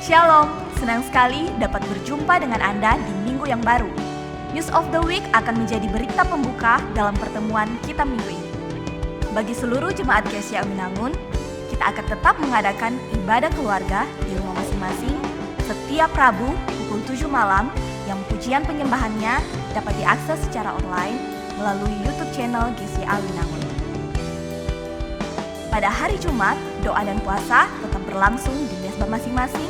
Shalom, senang sekali dapat berjumpa dengan Anda di minggu yang baru. News of the Week akan menjadi berita pembuka dalam pertemuan kita minggu ini. Bagi seluruh jemaat GSCA Winangun, kita akan tetap mengadakan ibadah keluarga di rumah masing-masing setiap Rabu pukul 7 malam yang pujian penyembahannya dapat diakses secara online melalui YouTube channel GSCA Winangun. Pada hari Jumat, doa dan puasa tetap berlangsung di mesbah masing-masing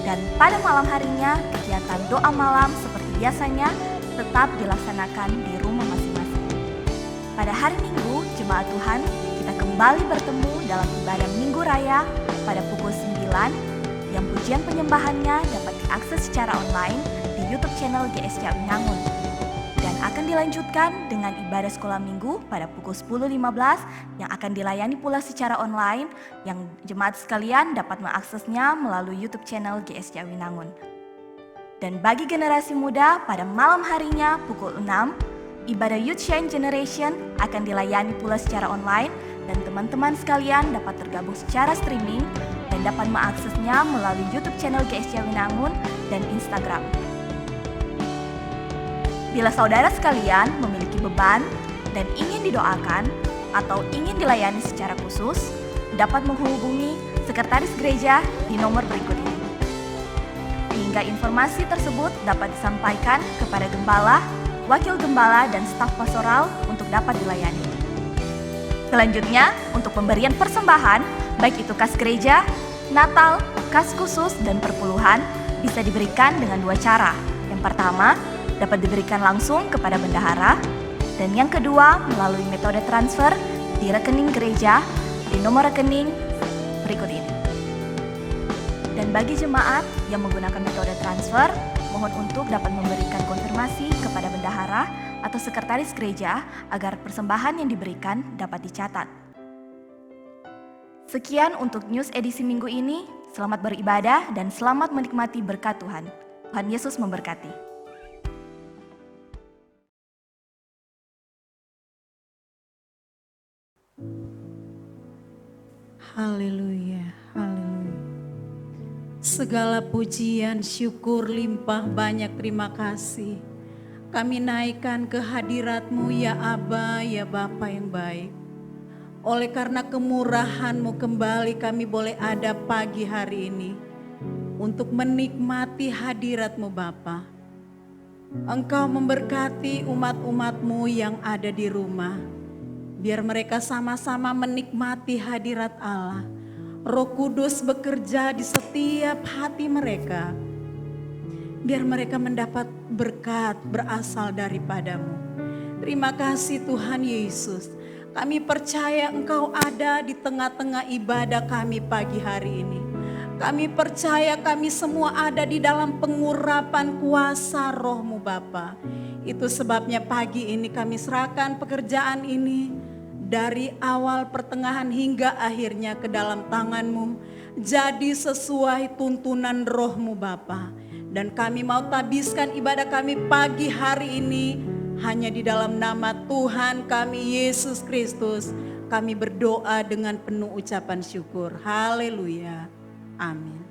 dan pada malam harinya kegiatan doa malam seperti biasanya tetap dilaksanakan di rumah masing-masing. Pada hari Minggu, jemaat Tuhan, kita kembali bertemu dalam ibadah Minggu Raya pada pukul 9 yang pujian penyembahannya dapat diakses secara online di YouTube channel GSCA Winangun. Dan akan dilanjutkan dengan ibadah sekolah minggu pada pukul 10.15 yang akan dilayani pula secara online yang jemaat sekalian dapat mengaksesnya melalui YouTube channel GSCA Winangun. Dan bagi generasi muda pada malam harinya pukul 6, ibadah Youth Shine Generation akan dilayani pula secara online dan teman-teman sekalian dapat tergabung secara streaming dan dapat mengaksesnya melalui YouTube channel GSCA Winangun dan Instagram. Bila saudara sekalian memiliki beban dan ingin didoakan atau ingin dilayani secara khusus, dapat menghubungi sekretaris gereja di nomor berikut ini. Hingga informasi tersebut dapat disampaikan kepada gembala, wakil gembala, dan staf pastoral untuk dapat dilayani. Selanjutnya, untuk pemberian persembahan, baik itu kas gereja, Natal, kas khusus, dan perpuluhan, bisa diberikan dengan dua cara. Yang pertama, dapat diberikan langsung kepada bendahara, dan yang kedua melalui metode transfer di rekening gereja di nomor rekening berikut ini. Dan bagi jemaat yang menggunakan metode transfer, mohon untuk dapat memberikan konfirmasi kepada bendahara atau sekretaris gereja agar persembahan yang diberikan dapat dicatat. Sekian untuk news edisi minggu ini. Selamat beribadah dan selamat menikmati berkat Tuhan. Tuhan Yesus memberkati. Haleluya, haleluya. Segala pujian, syukur, limpah, banyak terima kasih. Kami naikkan ke hadirat-Mu ya Aba, ya Bapa yang baik. Oleh karena kemurahan-Mu kembali kami boleh ada pagi hari ini untuk menikmati hadirat-Mu Bapa. Engkau memberkati umat-umat-Mu yang ada di rumah. Biar mereka sama-sama menikmati hadirat Allah. Roh Kudus bekerja di setiap hati mereka. Biar mereka mendapat berkat berasal daripada-Mu. Terima kasih Tuhan Yesus. Kami percaya Engkau ada di tengah-tengah ibadah kami pagi hari ini. Kami percaya kami semua ada di dalam pengurapan kuasa Roh-Mu Bapa. Itu sebabnya pagi ini kami serahkan pekerjaan ini dari awal pertengahan hingga akhirnya ke dalam tangan-Mu. Jadi sesuai tuntunan Roh-Mu Bapa. Dan kami mau tabiskan ibadah kami pagi hari ini hanya di dalam nama Tuhan kami Yesus Kristus. Kami berdoa dengan penuh ucapan syukur. Haleluya. Amin.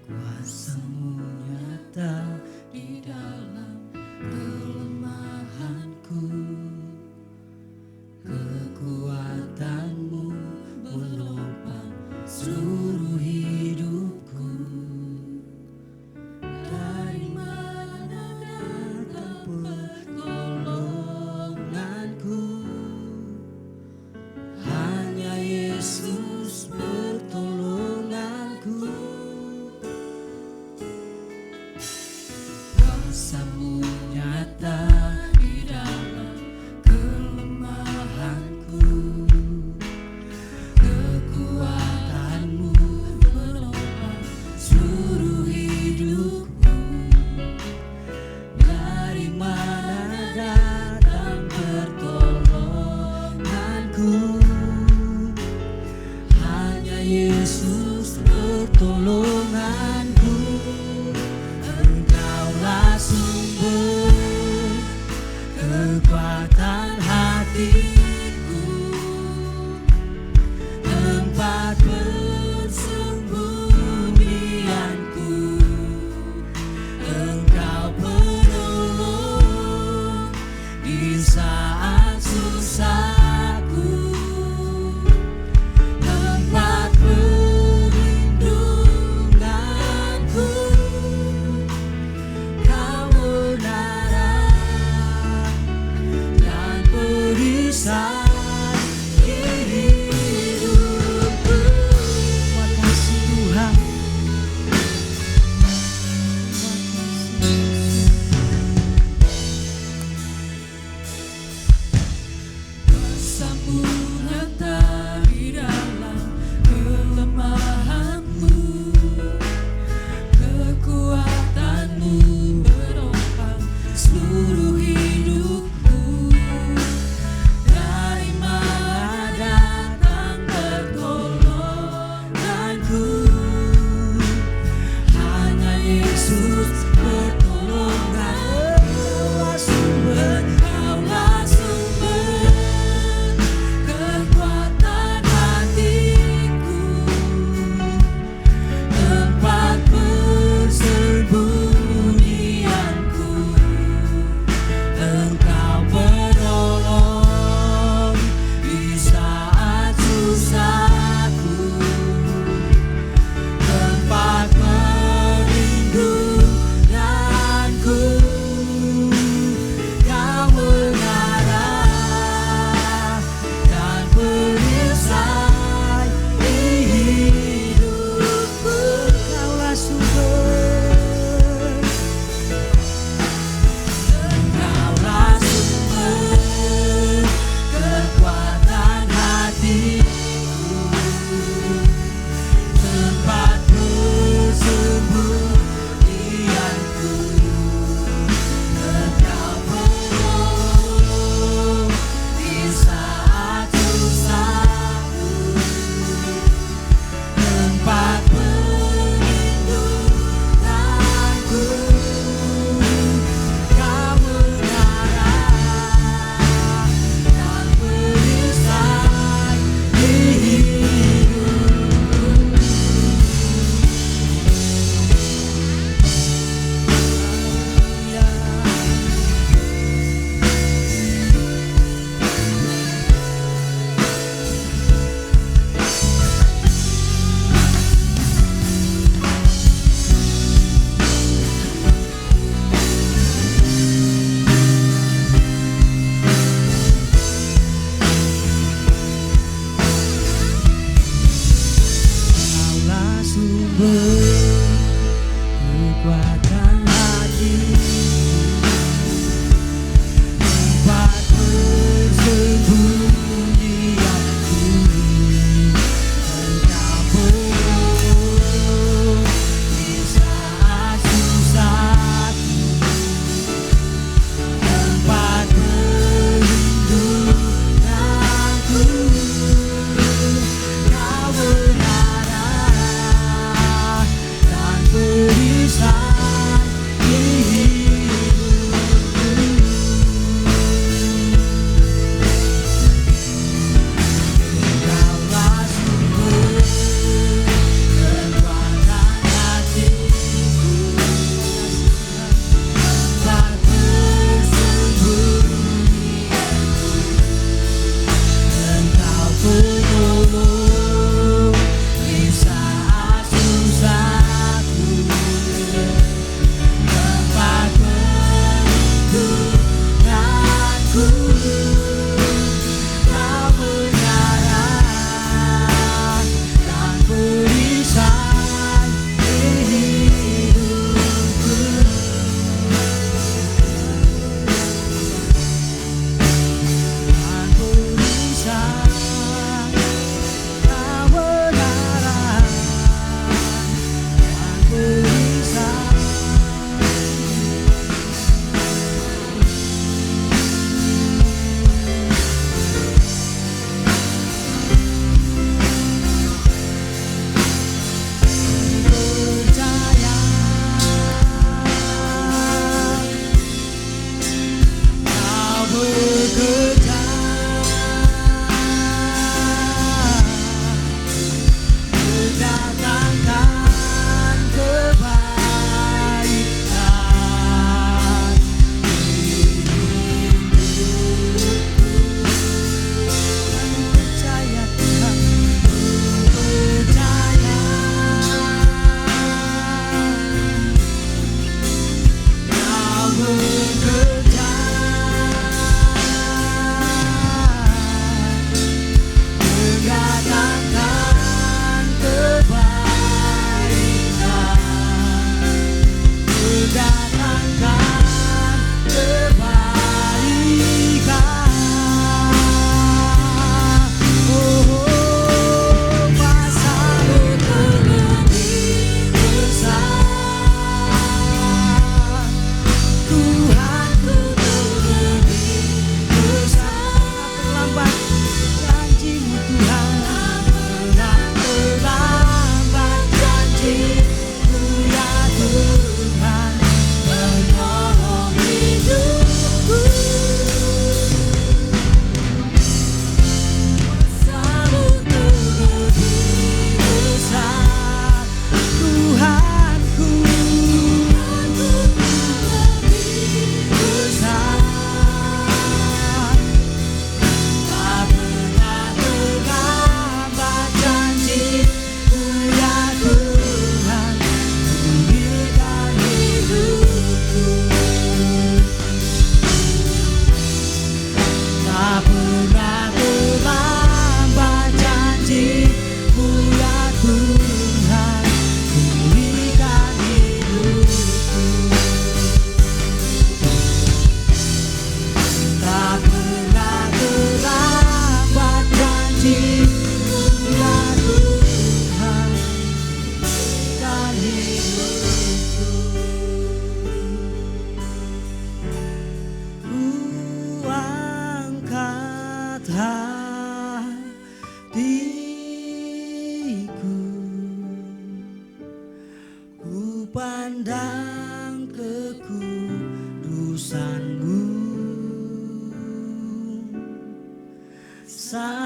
Kuasa-Mu nyata di dalam kelemahanku, kekuatan-Mu menopang seluruh hidupku. Dari mana datang pertolonganku? Hanya Yesus pertolonganku. Kuasa-Mu nyata di dalam kelemahanku, kekuatan-Mu menopang seluruh hidupku. Dari mana datang pertolongan?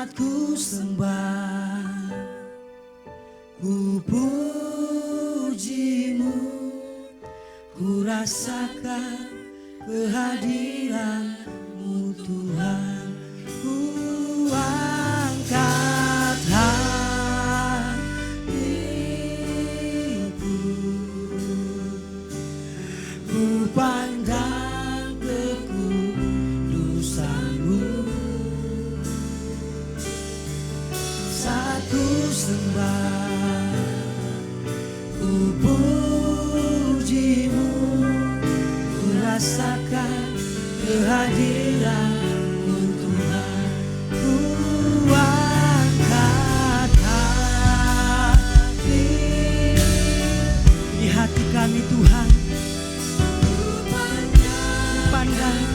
saat ku sembah, ku pujimu, ku rasakan kehadiran-Mu Tuhan. Ku angkat hatiku, ku pandang kekudusan-Mu. Saat ku sembah, ku pujimu, ku rasakan kehadiran-Mu Tuhan. Ku angkat hati di hati kami Tuhan, ku pandang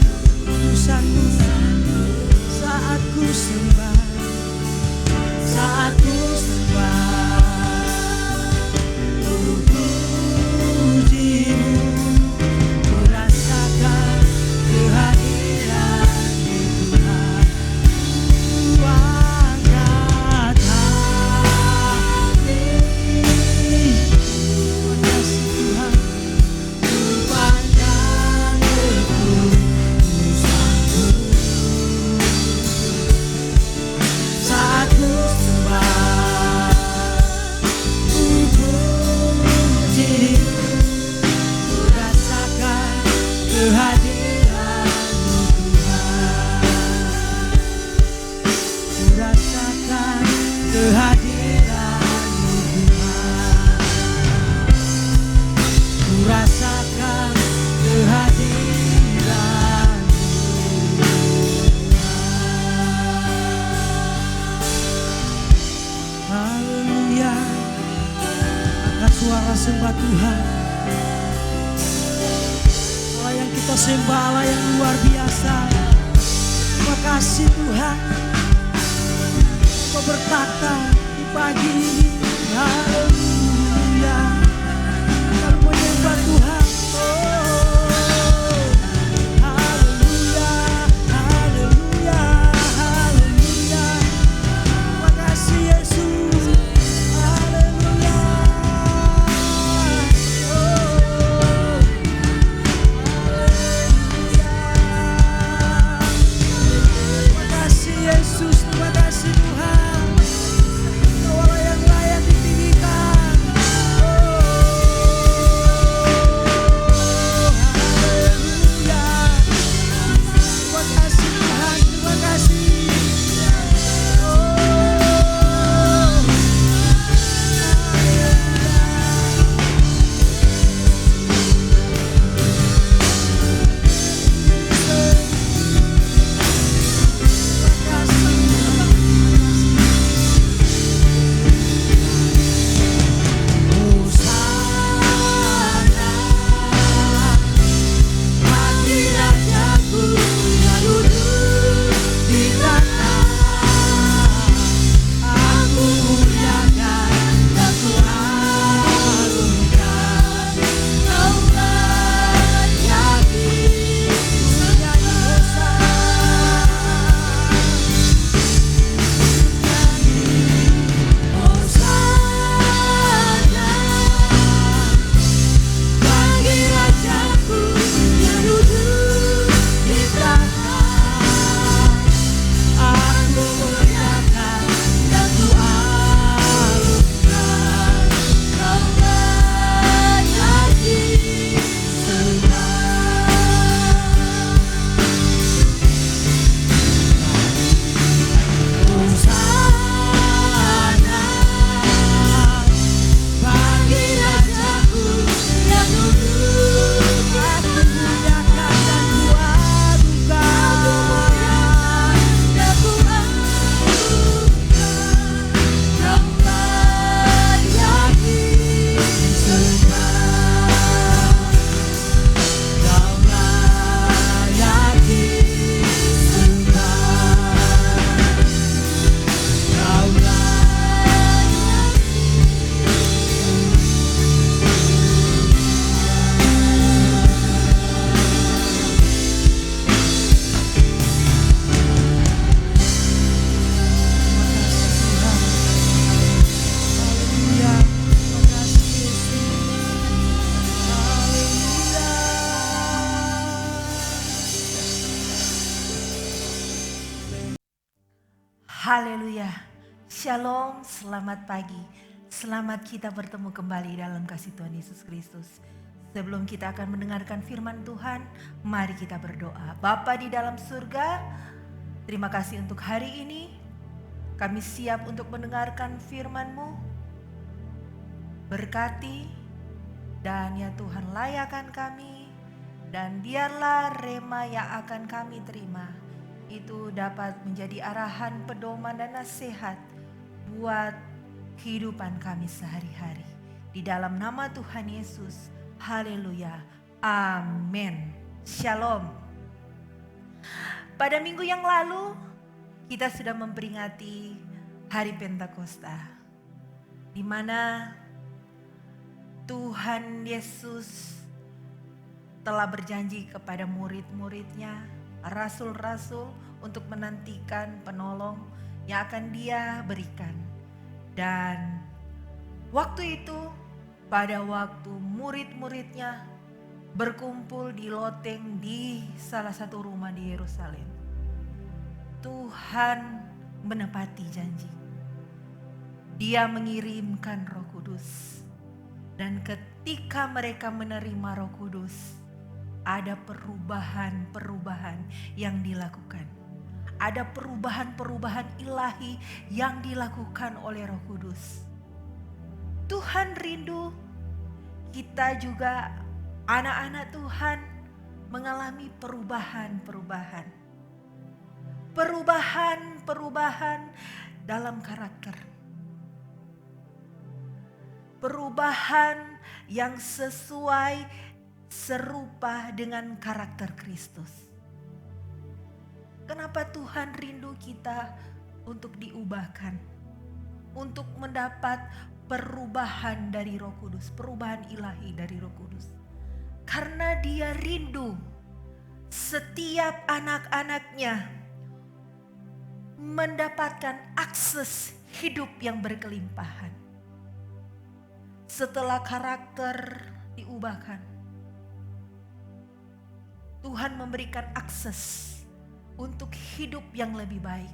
kekudusan-Mu. Saat ku sembah, saat ku sembah, ku pujimu, ku rasakan kehadiran-Mu Tuhan. Ku angkat hati, kasih Tuhan, ku pandang kekudusan-Mu. Saat ku sembah, ku pujimu, ku rasakan kehadiran-Mu Tuhan. Ku rasakan kehadiran-Mu Tuhan. Ku rasakan kehadiran-Mu. Haleluya. Angkat suara sembah Tuhan. Allah yang kita sembah, Allah yang luar biasa. Terima kasih Tuhan, Kau berkata di pagi ini. Haleluya. Kami menyembah Tuhan. Oh, haleluya, haleluya, haleluya. Terima kasih Yesus. Haleluya. Oh, terima kasih Yesus, terima kasih Tuhan. Kau Allah yang layak ditinggikan. Haleluya. Shalom, selamat pagi. Selamat kita bertemu kembali dalam kasih Tuhan Yesus Kristus. Sebelum kita akan mendengarkan firman Tuhan, mari kita berdoa. Bapa di dalam surga, terima kasih untuk hari ini. Kami siap untuk mendengarkan firman-Mu. Berkati dan ya Tuhan layakan kami. Dan biarlah rema yang akan kami terima itu dapat menjadi arahan, pedoman dan nasihat buat kehidupan kami sehari-hari. Di dalam nama Tuhan Yesus, haleluya, amin. Shalom. Pada minggu yang lalu, kita sudah memperingati Hari Pentakosta, di mana Tuhan Yesus telah berjanji kepada murid-muridnya, rasul-rasul, untuk menantikan penolong yang akan Dia berikan. Dan waktu itu, pada waktu murid-muridnya berkumpul di loteng di salah satu rumah di Yerusalem, Tuhan menepati janji. Dia mengirimkan Roh Kudus. Dan ketika mereka menerima Roh Kudus, ada perubahan-perubahan yang dilakukan. Ada perubahan-perubahan ilahi yang dilakukan oleh Roh Kudus. Tuhan rindu kita juga, anak-anak Tuhan, mengalami perubahan-perubahan. Perubahan-perubahan dalam karakter. Perubahan yang sesuai, serupa dengan karakter Kristus. Kenapa Tuhan rindu kita untuk diubahkan? Untuk mendapat perubahan dari Roh Kudus, perubahan ilahi dari Roh Kudus. Karena Dia rindu setiap anak-anaknya mendapatkan akses hidup yang berkelimpahan. Setelah karakter diubahkan, Tuhan memberikan akses untuk hidup yang lebih baik.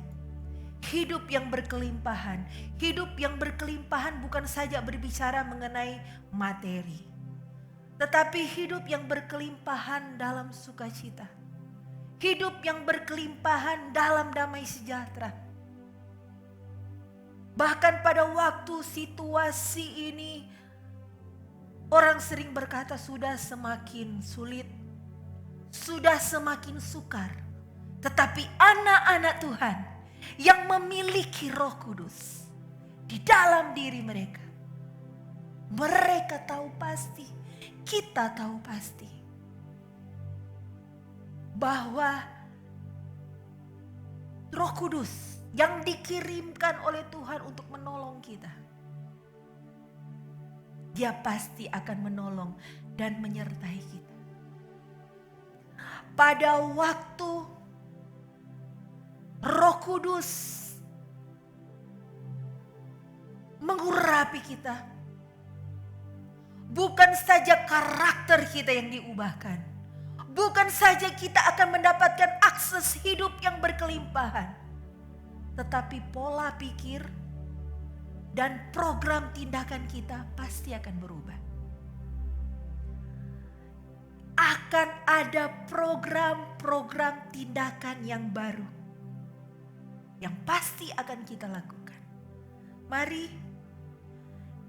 Hidup yang berkelimpahan. Hidup yang berkelimpahan bukan saja berbicara mengenai materi, tetapi hidup yang berkelimpahan dalam sukacita. Hidup yang berkelimpahan dalam damai sejahtera. Bahkan pada waktu situasi ini, orang sering berkata sudah semakin sulit, sudah semakin sukar. Tetapi anak-anak Tuhan yang memiliki Roh Kudus di dalam diri mereka, mereka tahu pasti, kita tahu pasti, bahwa Roh Kudus yang dikirimkan oleh Tuhan untuk menolong kita, Dia pasti akan menolong dan menyertai kita. Pada waktu Roh Kudus mengurapi kita, bukan saja karakter kita yang diubahkan, bukan saja kita akan mendapatkan akses hidup yang berkelimpahan, tetapi pola pikir dan program tindakan kita pasti akan berubah. Akan ada program-program tindakan yang baru yang pasti akan kita lakukan. Mari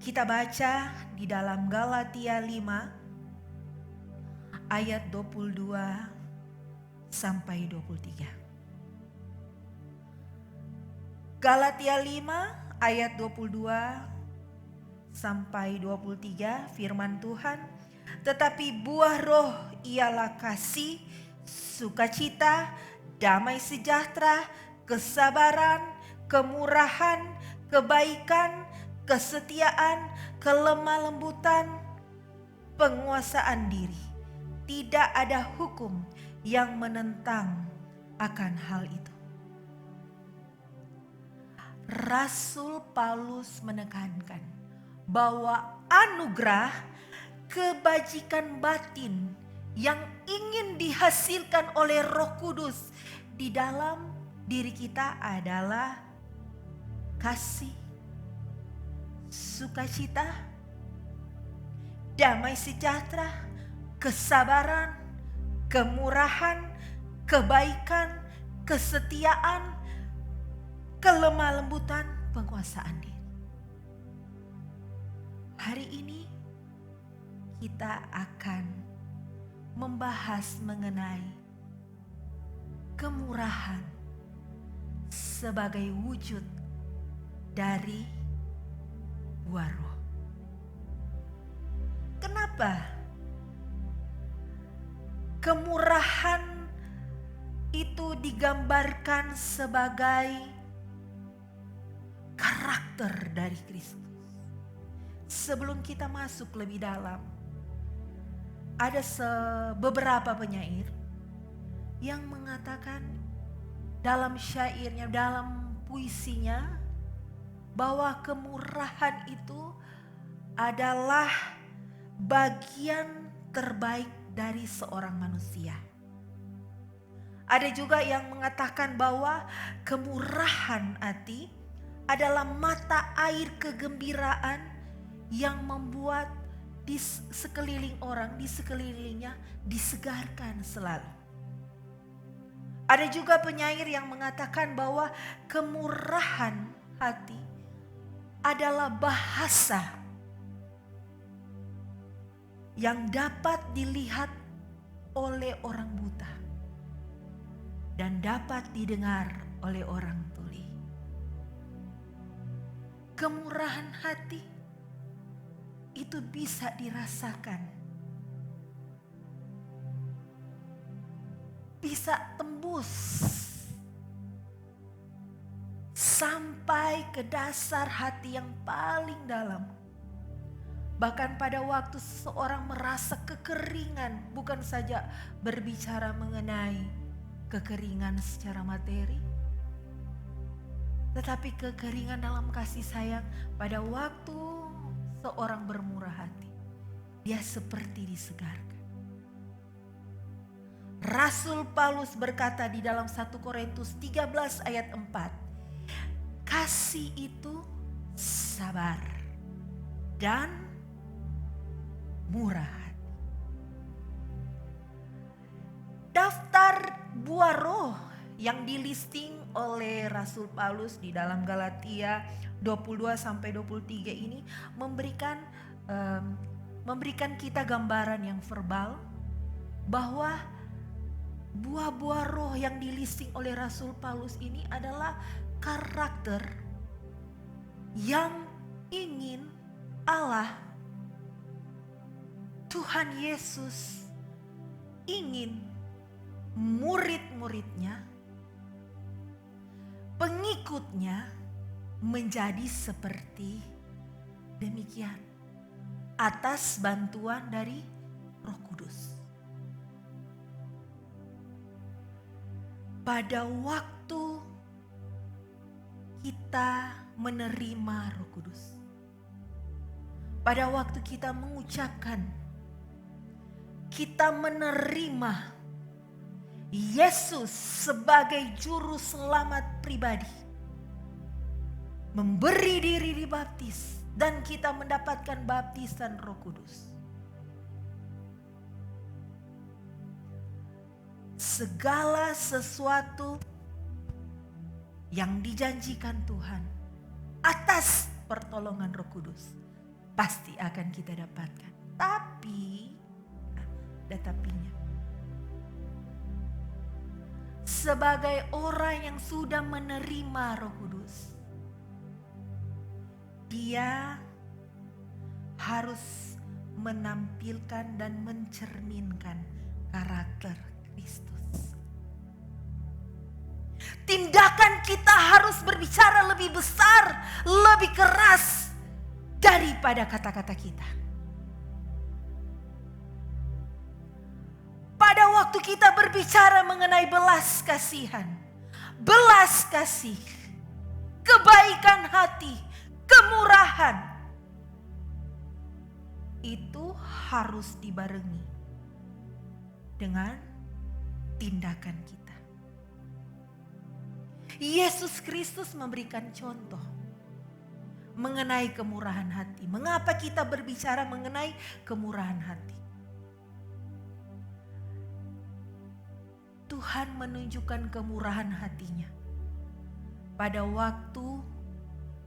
kita baca di dalam Galatia 5 ayat 22 sampai 23. Galatia 5 ayat 22 sampai 23, firman Tuhan. Tetapi buah roh ialah kasih, sukacita, damai sejahtera, kesabaran, kemurahan, kebaikan, kesetiaan, kelemah lembutan, penguasaan diri. Tidak ada hukum yang menentang akan hal itu. Rasul Paulus menekankan bahwa anugerah kebajikan batin yang ingin dihasilkan oleh Roh Kudus di dalam diri kita adalah kasih, sukacita, damai sejahtera, kesabaran, kemurahan, kebaikan, kesetiaan, kelemah lembutan, penguasaan diri. Hari ini kita akan membahas mengenai kemurahan sebagai wujud dari buah roh. Kenapa kemurahan itu digambarkan sebagai karakter dari Kristus? Sebelum kita masuk lebih dalam, ada beberapa penyair yang mengatakan dalam syairnya, dalam puisinya, bahwa kemurahan itu adalah bagian terbaik dari seorang manusia. Ada juga yang mengatakan bahwa kemurahan hati adalah mata air kegembiraan yang membuat di sekeliling orang, di sekelilingnya disegarkan selalu. Ada juga penyair yang mengatakan bahwa kemurahan hati adalah bahasa yang dapat dilihat oleh orang buta dan dapat didengar oleh orang tuli. Kemurahan hati itu bisa dirasakan, bisa tembus sampai ke dasar hati yang paling dalam. Bahkan pada waktu seseorang merasa kekeringan, bukan saja berbicara mengenai kekeringan secara materi, tetapi kekeringan dalam kasih sayang. Pada waktu seorang bermurah hati, dia seperti disegarkan. Rasul Paulus berkata di dalam 1 Korintus 13 ayat 4, kasih itu sabar dan murah hati. Daftar buah roh yang dilisting oleh Rasul Paulus di dalam Galatia 22-23 ini memberikan kita gambaran yang verbal bahwa buah-buah roh yang dilisting oleh Rasul Paulus ini adalah karakter yang ingin Allah, Tuhan Yesus, ingin murid-muridnya, pengikutnya menjadi seperti demikian atas bantuan dari Roh Kudus. Pada waktu kita menerima Roh Kudus, pada waktu kita mengucapkan, kita menerima Yesus sebagai juru selamat pribadi, memberi diri dibaptis, dan kita mendapatkan baptisan Roh Kudus. Segala sesuatu yang dijanjikan Tuhan atas pertolongan Roh Kudus pasti akan kita dapatkan. Tapi, ada tapinya. Sebagai orang yang sudah menerima Roh Kudus, dia harus menampilkan dan mencerminkan karakter Kristus. Tindakan kita harus berbicara lebih besar, lebih keras daripada kata-kata kita. Pada waktu kita berbicara mengenai belas kasihan, belas kasih, kebaikan hati, kemurahan, itu harus dibarengi dengan tindakan kita. Yesus Kristus memberikan contoh mengenai kemurahan hati. Mengapa kita berbicara mengenai kemurahan hati? Tuhan menunjukkan kemurahan hatinya pada waktu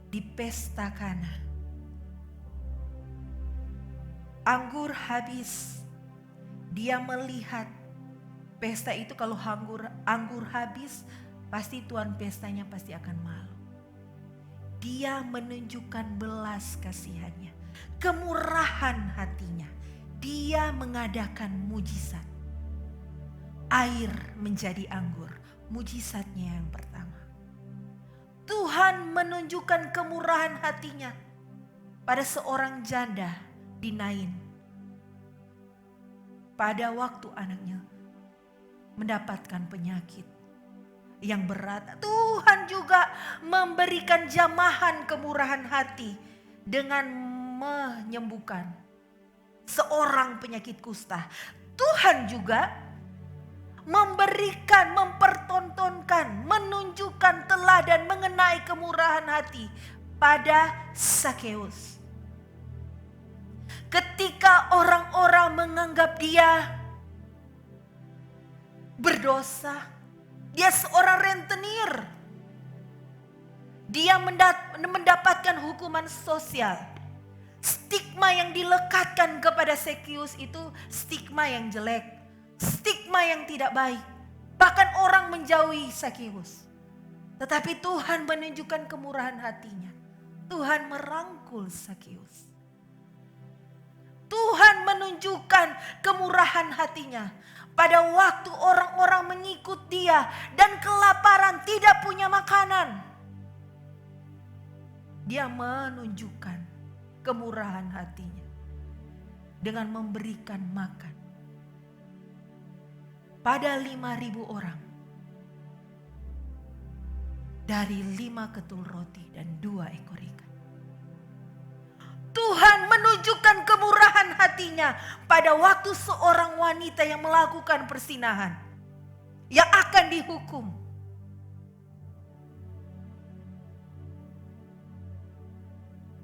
di pesta Kana. Anggur habis. Dia melihat pesta itu, kalau anggur habis, pasti tuan pestanya pasti akan malu. Dia menunjukkan belas kasihannya, kemurahan hatinya. Dia mengadakan mujizat. Air menjadi anggur, mujizatnya yang pertama. Tuhan menunjukkan kemurahan hatinya pada seorang janda di Nain. Pada waktu anaknya mendapatkan penyakit yang berat, Tuhan juga memberikan jamahan kemurahan hati dengan menyembuhkan seorang penyakit kusta. Tuhan juga memberikan, mempertontonkan, menunjukkan teladan mengenai kemurahan hati pada Sakeus. Ketika orang-orang menganggap dia berdosa, dia seorang rentenir, dia mendapatkan hukuman sosial. Stigma yang dilekatkan kepada Sakeus itu stigma yang jelek, stigma yang tidak baik. Bahkan orang menjauhi Sakeus. Tetapi Tuhan menunjukkan kemurahan hatinya. Tuhan merangkul Sakeus. Tuhan menunjukkan kemurahan hatinya pada waktu orang-orang mengikut dia dan kelaparan, tidak punya makanan. Dia menunjukkan kemurahan hatinya dengan memberikan makan pada 5.000 orang dari 5 ketul roti dan 2 ekor ikan. Tuhan menunjukkan kemurahan hatinya pada waktu seorang wanita yang melakukan perzinahan, yang akan dihukum.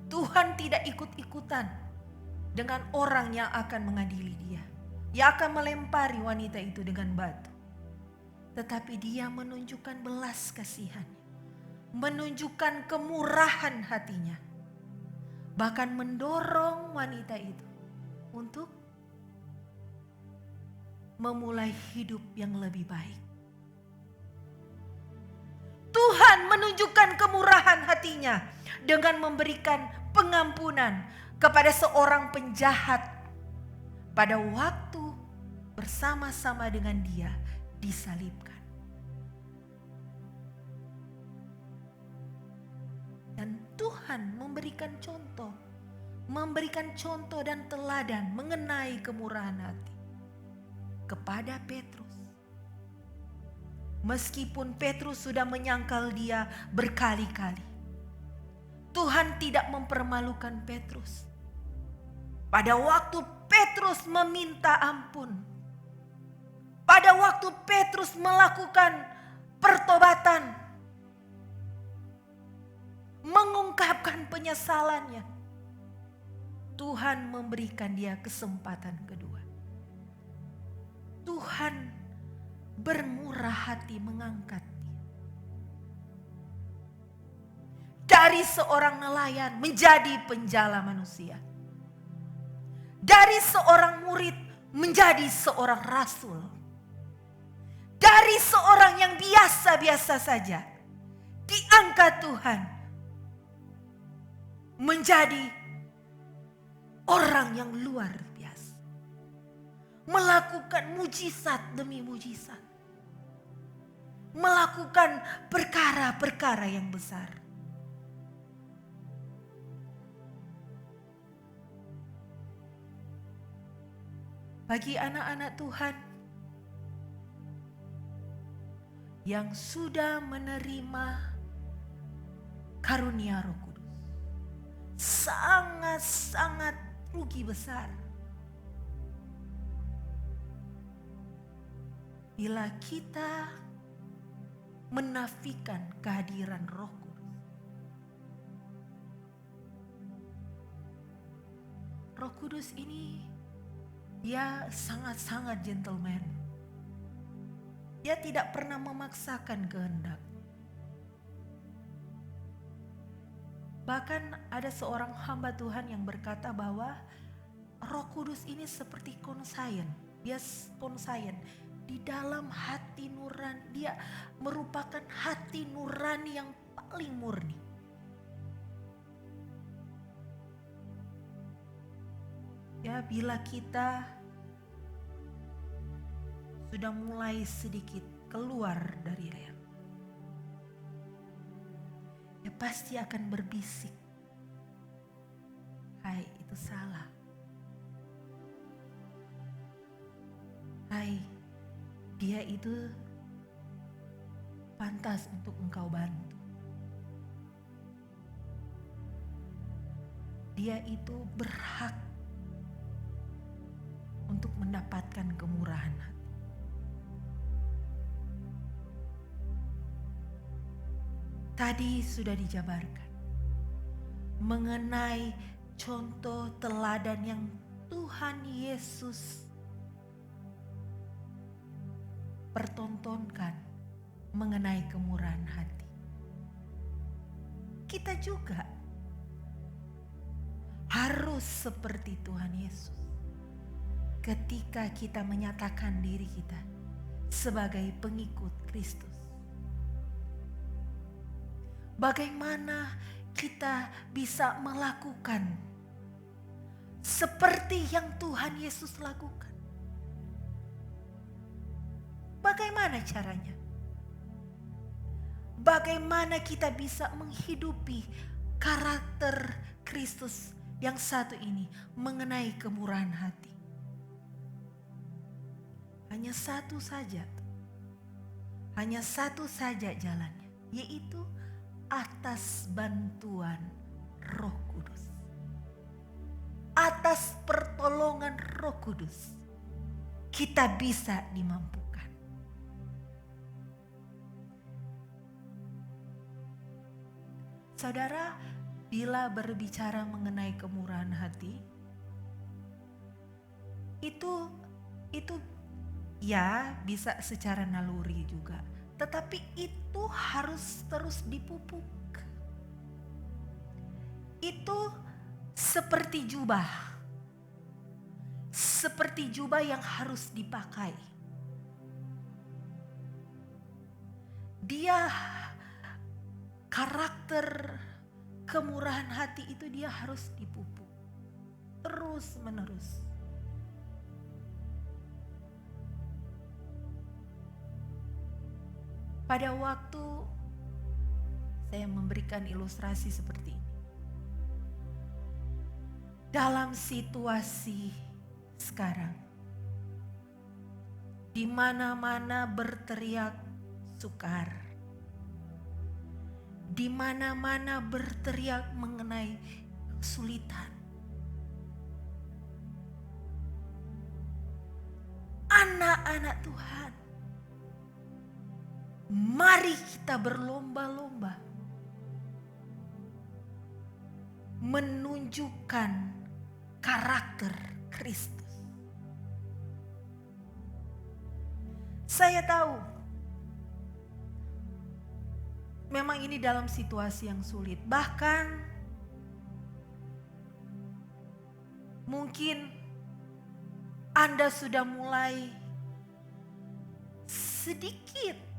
Tuhan tidak ikut-ikutan dengan orang yang akan mengadili dia, yang akan melempari wanita itu dengan batu. Tetapi dia menunjukkan belas kasihannya, menunjukkan kemurahan hatinya. Bahkan mendorong wanita itu untuk memulai hidup yang lebih baik. Tuhan menunjukkan kemurahan hatinya dengan memberikan pengampunan kepada seorang penjahat pada waktu bersama-sama dengan dia disalibkan. Dan Tuhan memberikan contoh dan teladan mengenai kemurahan hati kepada Petrus. Meskipun Petrus sudah menyangkal dia berkali-kali, Tuhan tidak mempermalukan Petrus. Pada waktu Petrus meminta ampun, pada waktu Petrus melakukan pertobatan, mengungkapkan penyesalannya, Tuhan memberikan dia kesempatan kedua. Tuhan bermurah hati mengangkat dia. Dari seorang nelayan menjadi penjala manusia. Dari seorang murid menjadi seorang rasul. Dari seorang yang biasa-biasa saja, diangkat Tuhan menjadi orang yang luar biasa. Melakukan mujizat demi mujizat. Melakukan perkara-perkara yang besar. Bagi anak-anak Tuhan yang sudah menerima karunia Roh Kudus, sangat-sangat rugi besar bila kita menafikan kehadiran Roh Kudus. Roh Kudus ini dia sangat-sangat gentleman. Dia tidak pernah memaksakan kehendak. Bahkan ada seorang hamba Tuhan yang berkata bahwa Roh Kudus ini seperti konsayen. Dia konsayen di dalam hati nurani. Dia merupakan hati nurani yang paling murni. Ya, bila kita sudah mulai sedikit keluar dari rel, ya pasti akan berbisik. Hai, itu salah. Hai, dia itu pantas untuk engkau bantu. Dia itu berhak untuk mendapatkan kemurahan hati. Tadi sudah dijabarkan mengenai contoh teladan yang Tuhan Yesus pertontonkan mengenai kemurahan hati. Kita juga harus seperti Tuhan Yesus ketika kita menyatakan diri kita sebagai pengikut Kristus. Bagaimana kita bisa melakukan seperti yang Tuhan Yesus lakukan? Bagaimana caranya? Bagaimana kita bisa menghidupi karakter Kristus yang satu ini mengenai kemurahan hati? Hanya satu saja. Hanya satu saja jalannya, yaitu atas bantuan Roh Kudus. Atas pertolongan Roh Kudus kita bisa dimampukan. Saudara, bila berbicara mengenai kemurahan hati, itu ya bisa secara naluri juga. Tetapi itu harus terus dipupuk. Itu seperti jubah. Seperti jubah yang harus dipakai. Dia karakter kemurahan hati itu dia harus dipupuk terus menerus. Pada waktu saya memberikan ilustrasi seperti ini, dalam situasi sekarang di mana-mana berteriak sukar, di mana-mana berteriak mengenai kesulitan. Anak-anak Tuhan, mari kita berlomba-lomba menunjukkan karakter Kristus. Saya tahu memang ini dalam situasi yang sulit. Bahkan mungkin Anda sudah mulai sedikit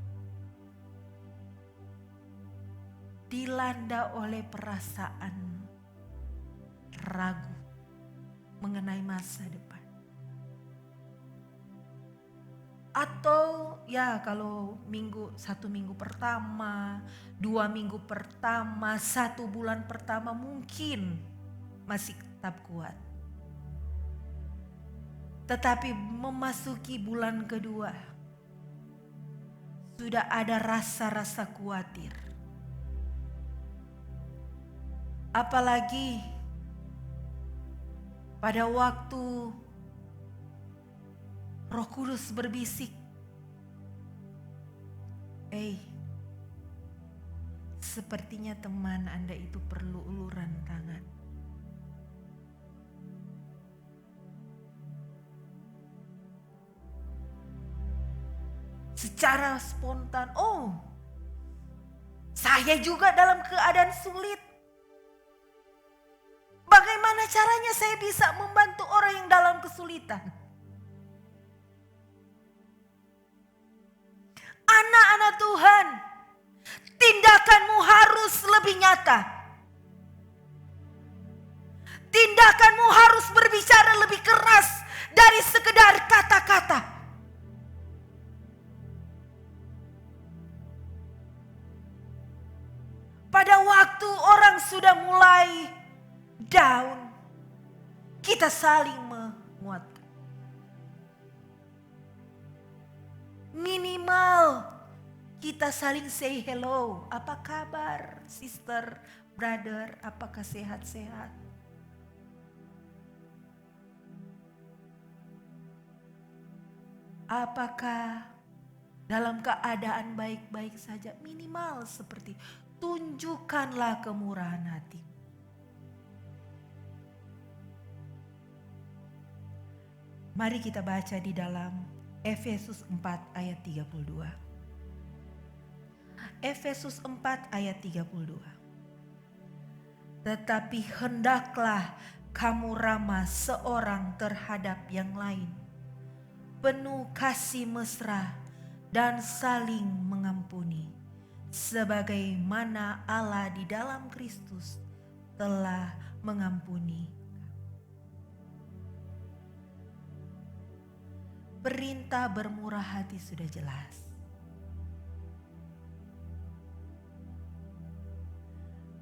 dilanda oleh perasaan ragu mengenai masa depan. Atau ya kalau satu minggu pertama, 2 minggu pertama, 1 bulan pertama mungkin masih tetap kuat. Tetapi memasuki bulan kedua, sudah ada rasa-rasa khawatir. Apalagi pada waktu Roh Kudus berbisik, sepertinya teman Anda itu perlu uluran tangan. secara spontan, oh saya juga dalam keadaan sulit. Bagaimana caranya saya bisa membantu orang yang dalam kesulitan? Anak-anak Tuhan, tindakanmu harus lebih nyata. Tindakanmu harus berbicara lebih keras dari sekedar kata-kata. Pada waktu orang sudah mulai down, kita saling menguatkan. Minimal kita saling say hello. Apa kabar, sister, brother? Apakah sehat-sehat? Apakah dalam keadaan baik-baik saja? Minimal seperti tunjukkanlah kemurahan hati. Mari kita baca di dalam Efesus 4 ayat 32. Efesus 4 ayat 32. Tetapi hendaklah kamu ramah seorang terhadap yang lain, penuh kasih mesra dan saling mengampuni, sebagaimana Allah di dalam Kristus telah mengampuni. Perintah bermurah hati sudah jelas.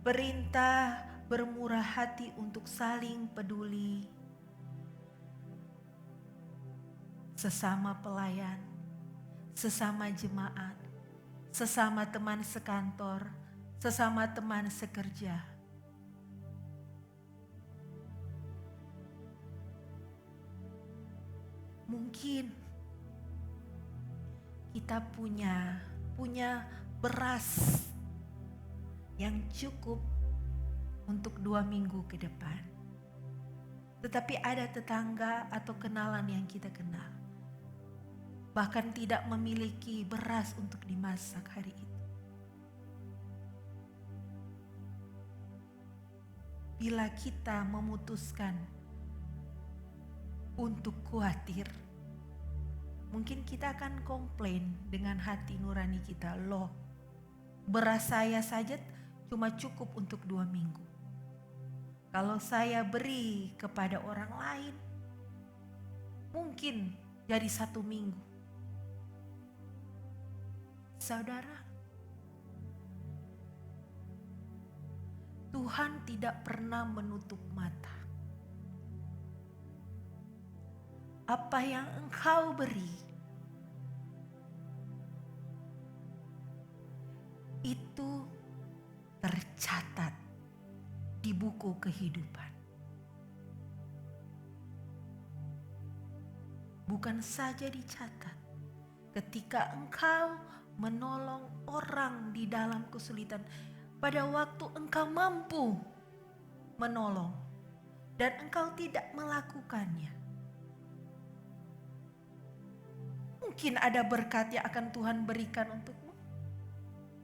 Perintah bermurah hati untuk saling peduli sesama pelayan, sesama jemaat, sesama teman sekantor, sesama teman sekerja. Mungkin kita punya beras yang cukup untuk 2 minggu ke depan. Tetapi ada tetangga atau kenalan yang kita kenal, bahkan tidak memiliki beras untuk dimasak hari itu. Bila kita memutuskan untuk khawatir, mungkin kita akan komplain dengan hati nurani kita, loh beras saya saja cuma cukup untuk 2 minggu. Kalau saya beri kepada orang lain, mungkin jadi 1 minggu. Saudara, Tuhan tidak pernah menutup mata. Apa yang engkau beri, itu tercatat di buku kehidupan. Bukan saja dicatat, ketika engkau menolong orang di dalam kesulitan, pada waktu engkau mampu menolong dan engkau tidak melakukannya, mungkin ada berkat yang akan Tuhan berikan untukmu,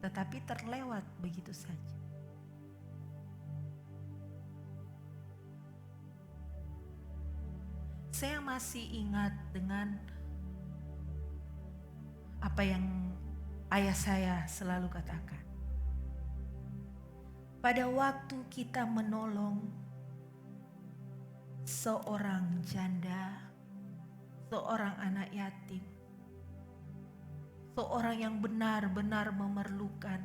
tetapi terlewat begitu saja. Saya masih ingat dengan apa yang ayah saya selalu katakan. Pada waktu kita menolong seorang janda, seorang anak yatim, seorang yang benar-benar memerlukan,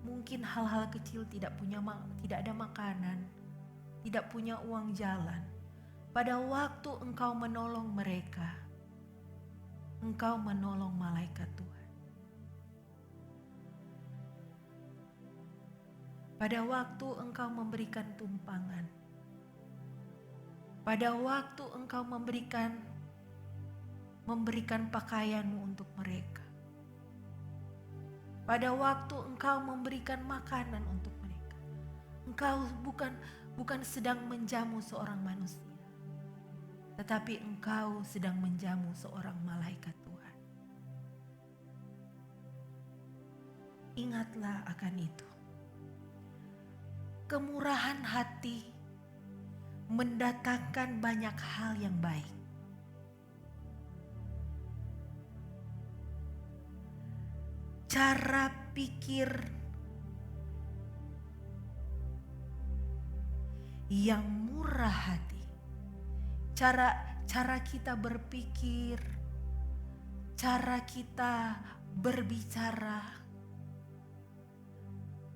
mungkin hal-hal kecil, tidak ada makanan, tidak punya uang jalan. Pada waktu engkau menolong mereka, engkau menolong malaikat Tuhan. Pada waktu engkau memberikan tumpangan, pada waktu engkau memberikan pakaianmu untuk mereka, pada waktu engkau memberikan makanan untuk mereka, engkau bukan sedang menjamu seorang manusia, tetapi engkau sedang menjamu seorang malaikat Tuhan. ingatlah akan itu. Kemurahan hati mendatangkan banyak hal yang baik. Cara pikir yang murah hati, cara kita berpikir, cara kita berbicara,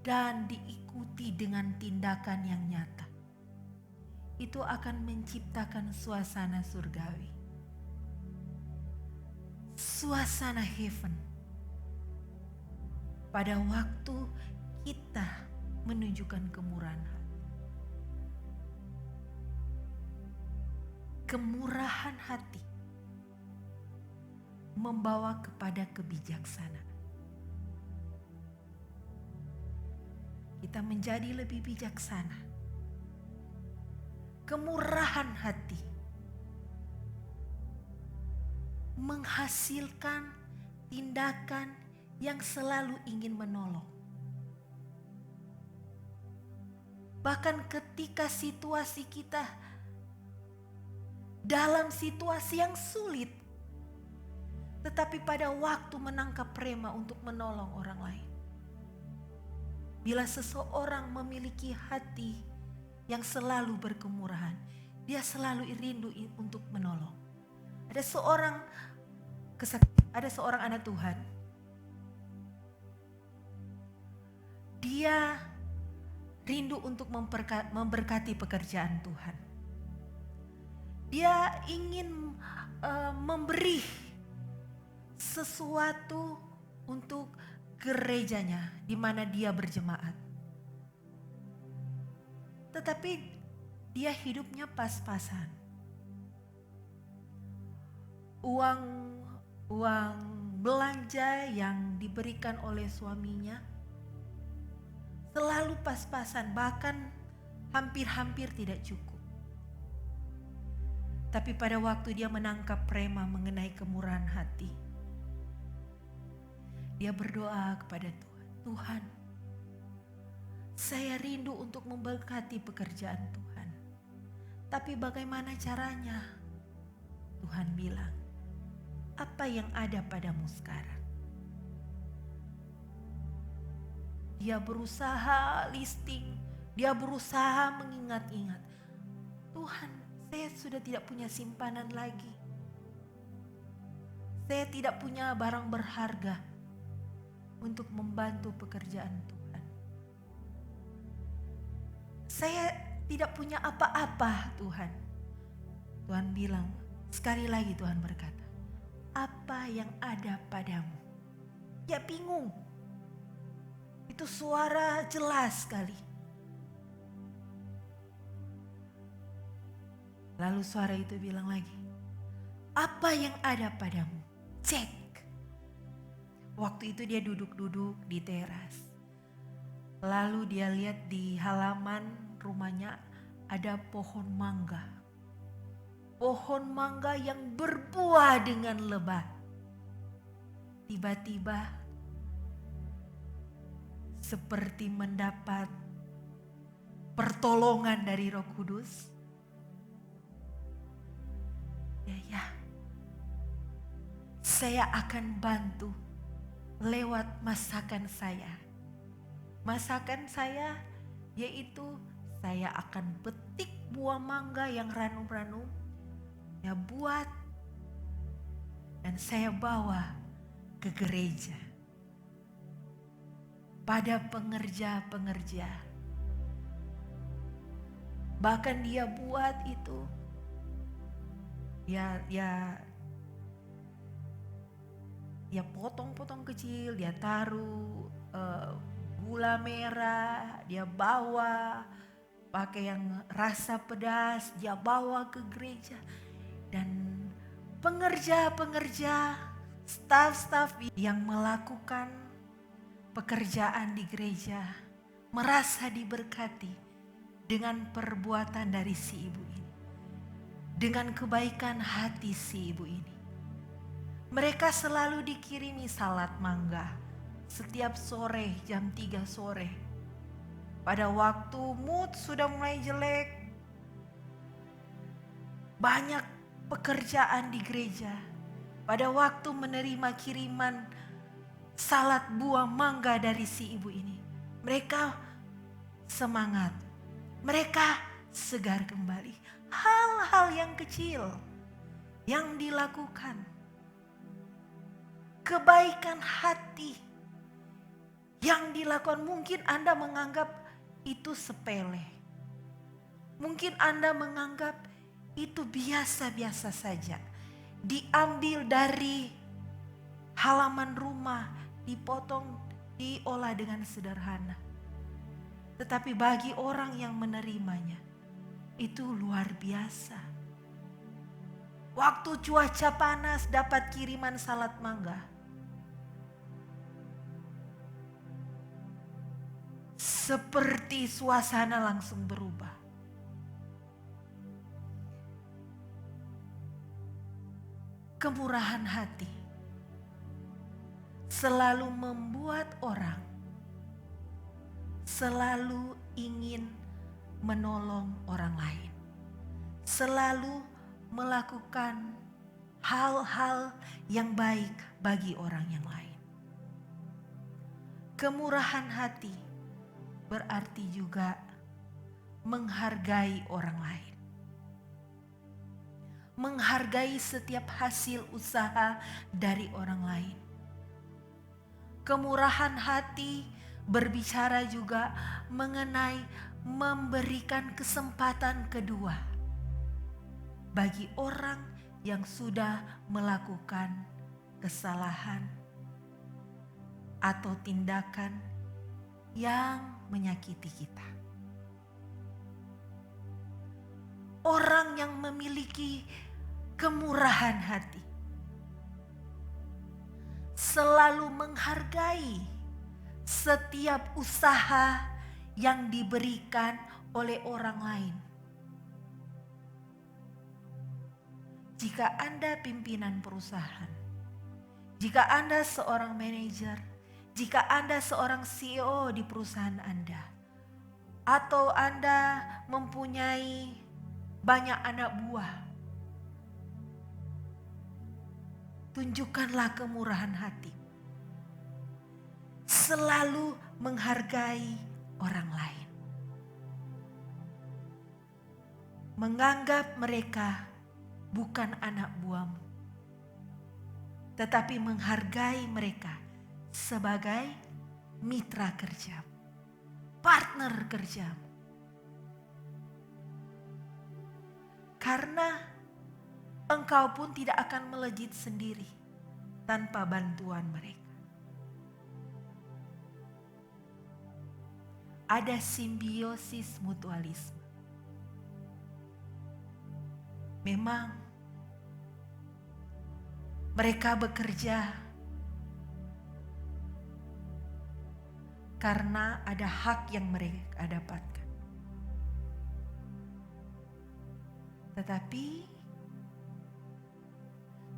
dan diikuti dengan tindakan yang nyata, itu akan menciptakan suasana surgawi, suasana heaven. Pada waktu kita menunjukkan kemurahan hati. Kemurahan hati membawa kepada kebijaksanaan. Kita menjadi lebih bijaksana. Kemurahan hati menghasilkan tindakan yang selalu ingin menolong. Bahkan ketika situasi kita dalam situasi yang sulit, tetapi pada waktu menangkap rema untuk menolong orang lain. Bila seseorang memiliki hati yang selalu berkemurahan, dia selalu rindu untuk menolong. Ada seorang anak Tuhan, dia rindu untuk memberkati pekerjaan Tuhan. Dia ingin memberi sesuatu untuk gerejanya di mana dia berjemaat. Tetapi dia hidupnya pas-pasan. Uang belanja yang diberikan oleh suaminya selalu pas-pasan, bahkan hampir-hampir tidak cukup. Tapi pada waktu dia menangkap rema mengenai kemurahan hati, dia berdoa kepada Tuhan, Tuhan, saya rindu untuk memberkati pekerjaan Tuhan. Tapi bagaimana caranya? Tuhan bilang, apa yang ada padamu sekarang? Dia berusaha listing, dia berusaha mengingat-ingat. Tuhan, saya sudah tidak punya simpanan lagi. Saya tidak punya barang berharga untuk membantu pekerjaan Tuhan. Saya tidak punya apa-apa, Tuhan. Tuhan bilang, sekali lagi Tuhan berkata, apa yang ada padamu? Ya bingung. Itu suara jelas sekali. Lalu suara itu bilang lagi, apa yang ada padamu? Cek. Waktu itu dia duduk-duduk di teras. Lalu dia lihat di halaman rumahnya ada pohon mangga. Pohon mangga yang berbuah dengan lebat. Tiba-tiba seperti mendapat pertolongan dari Roh Kudus. Ya, saya akan bantu lewat masakan saya. Masakan saya yaitu saya akan petik buah mangga yang ranum-ranum, ya buat, dan saya bawa ke gereja. Pada pengerja-pengerja. Bahkan dia buat itu. Ya potong-potong kecil, dia taruh gula merah, dia bawa pakai yang rasa pedas, dia bawa ke gereja. Dan pengerja-pengerja, staf-staf yang melakukan pekerjaan di gereja merasa diberkati dengan perbuatan dari si ibu ini. Dengan kebaikan hati si ibu ini. Mereka selalu dikirimi salad mangga, setiap sore jam 3 sore. Pada waktu mood sudah mulai jelek, banyak pekerjaan di gereja. Pada waktu menerima kiriman salad buah mangga dari si ibu ini, mereka semangat, mereka segar kembali. Hal-hal yang kecil yang dilakukan, kebaikan hati yang dilakukan, mungkin Anda menganggap itu sepele. Mungkin Anda menganggap itu biasa-biasa saja. Diambil dari halaman rumah, dipotong, diolah dengan sederhana. Tetapi bagi orang yang menerimanya, itu luar biasa. Waktu cuaca panas dapat kiriman salad mangga. Seperti suasana langsung berubah. Kemurahan hati selalu membuat orang selalu ingin menolong orang lain, selalu melakukan hal-hal yang baik bagi orang yang lain. Kemurahan hati berarti juga menghargai orang lain. Menghargai setiap hasil usaha dari orang lain. Kemurahan hati berbicara juga mengenai memberikan kesempatan kedua bagi orang yang sudah melakukan kesalahan atau tindakan yang menyakiti kita. Orang yang memiliki kemurahan hati selalu menghargai setiap usaha yang diberikan oleh orang lain. Jika Anda pimpinan perusahaan, jika Anda seorang manajer, jika Anda seorang CEO di perusahaan Anda, atau Anda mempunyai banyak anak buah, tunjukkanlah kemurahan hati. Selalu menghargai orang lain. Menganggap mereka bukan anak buahmu, tetapi menghargai mereka sebagai mitra kerjamu, partner kerjamu. Karena engkau pun tidak akan melejit sendiri tanpa bantuan mereka. Ada simbiosis mutualisme. Memang mereka bekerja karena ada hak yang mereka dapatkan. Tetapi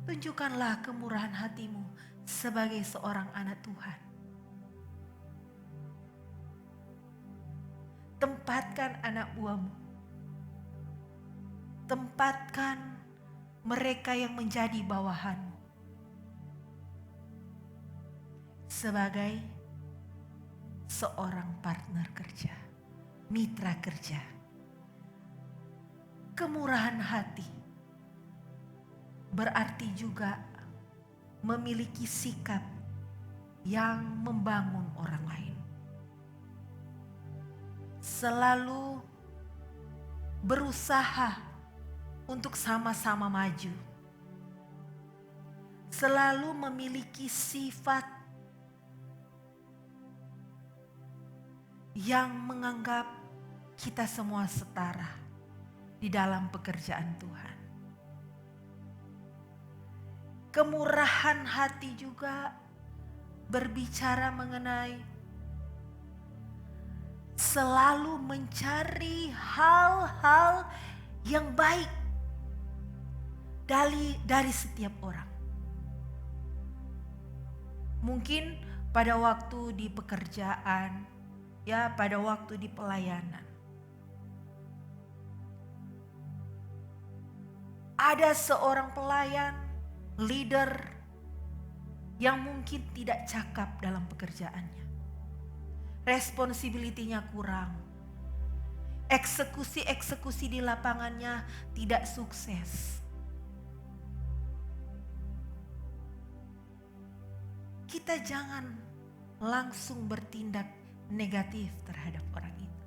tunjukkanlah kemurahan hatimu sebagai seorang anak Tuhan. Tempatkan anak buahmu. Tempatkan mereka yang menjadi bawahanmu sebagai seorang partner kerja, mitra kerja. Kemurahan hati berarti juga memiliki sikap yang membangun orang lain. Selalu berusaha untuk sama-sama maju. Selalu memiliki sifat yang menganggap kita semua setara di dalam pekerjaan Tuhan. Kemurahan hati juga berbicara mengenai selalu mencari hal-hal yang baik dari setiap orang. Mungkin pada waktu di pekerjaan, ya pada waktu di pelayanan. Ada seorang pelayan, leader yang mungkin tidak cakap dalam pekerjaannya. Responsibility-nya kurang. Eksekusi di lapangannya tidak sukses. Kita jangan langsung bertindak negatif terhadap orang itu.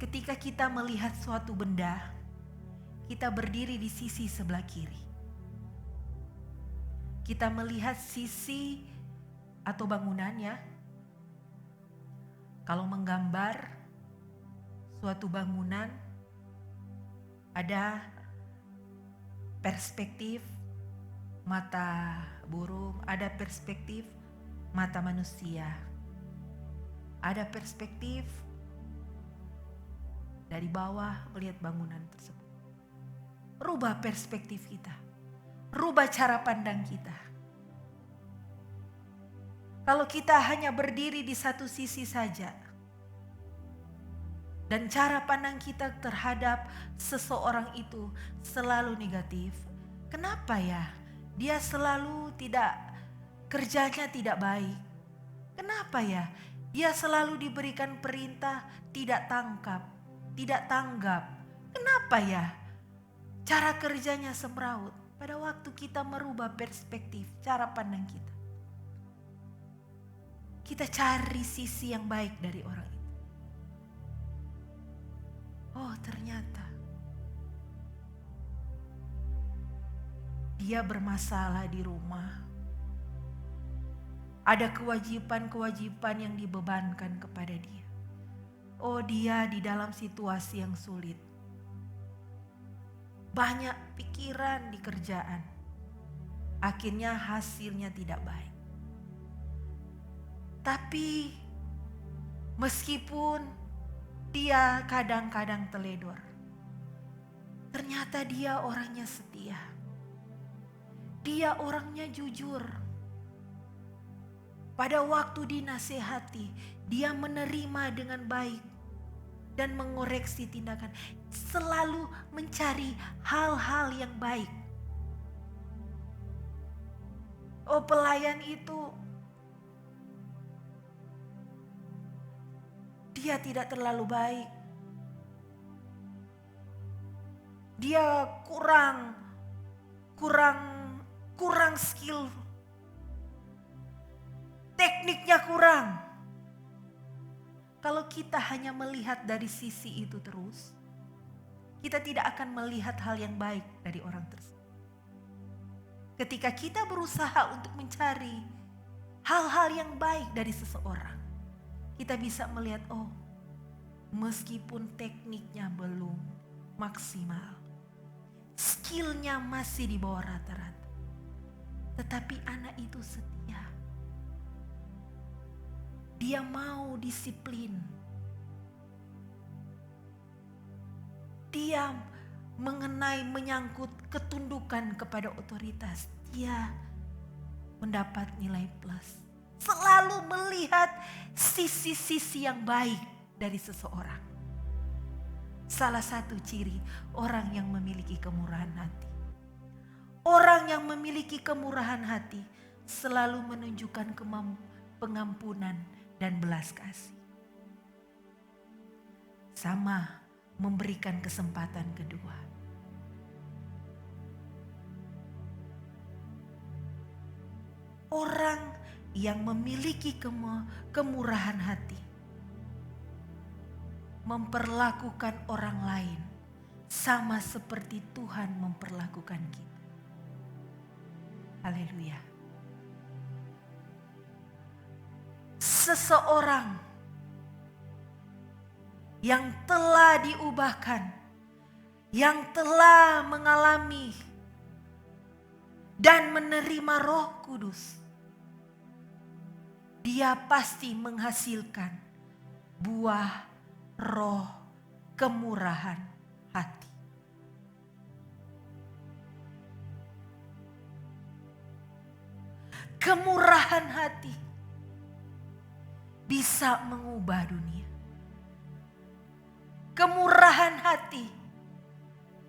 Ketika kita melihat suatu benda, kita berdiri di sisi sebelah kiri. Kita melihat sisi atau bangunannya. Kalau menggambar suatu bangunan, ada perspektif mata burung, ada perspektif mata manusia, ada perspektif dari bawah melihat bangunan tersebut. Rubah perspektif kita, rubah cara pandang kita. Kalau kita hanya berdiri di satu sisi saja, dan cara pandang kita terhadap seseorang itu selalu negatif, kenapa ya? Dia selalu kerjanya tidak baik. Kenapa ya? Dia selalu diberikan perintah tidak tanggap. Kenapa ya? Cara kerjanya semraut. Pada waktu kita merubah perspektif, cara pandang kita. Kita cari sisi yang baik dari orang itu. Oh, ternyata dia bermasalah di rumah. Ada kewajiban-kewajiban yang dibebankan kepada dia. Oh, dia di dalam situasi yang sulit. Banyak pikiran di kerjaan. Akhirnya hasilnya tidak baik. Tapi meskipun dia kadang-kadang teledor, ternyata dia orangnya setia. Dia orangnya jujur. Pada waktu dinasehati, dia menerima dengan baik dan mengoreksi tindakan. Selalu mencari hal-hal yang baik. Oh, pelayan itu dia tidak terlalu baik. Dia kurang skill. Tekniknya kurang. Kalau kita hanya melihat dari sisi itu terus, kita tidak akan melihat hal yang baik dari orang tersebut. Ketika kita berusaha untuk mencari hal-hal yang baik dari seseorang, kita bisa melihat, oh, meskipun tekniknya belum maksimal, skillnya masih di bawah rata-rata, tetapi anak itu setia. Dia mau disiplin. Dia menyangkut ketundukan kepada otoritas. Dia mendapat nilai plus. Selalu melihat sisi-sisi yang baik dari seseorang. Salah satu ciri orang yang memiliki kemurahan hati. Orang yang memiliki kemurahan hati selalu menunjukkan pengampunan dan belas kasih. Sama memberikan kesempatan kedua. Orang yang memiliki kemurahan hati memperlakukan orang lain sama seperti Tuhan memperlakukan kita. Haleluya. Seseorang yang telah diubahkan, yang telah mengalami dan menerima Roh Kudus, dia pasti menghasilkan buah roh kemurahan hati. Kemurahan hati bisa mengubah dunia. Kemurahan hati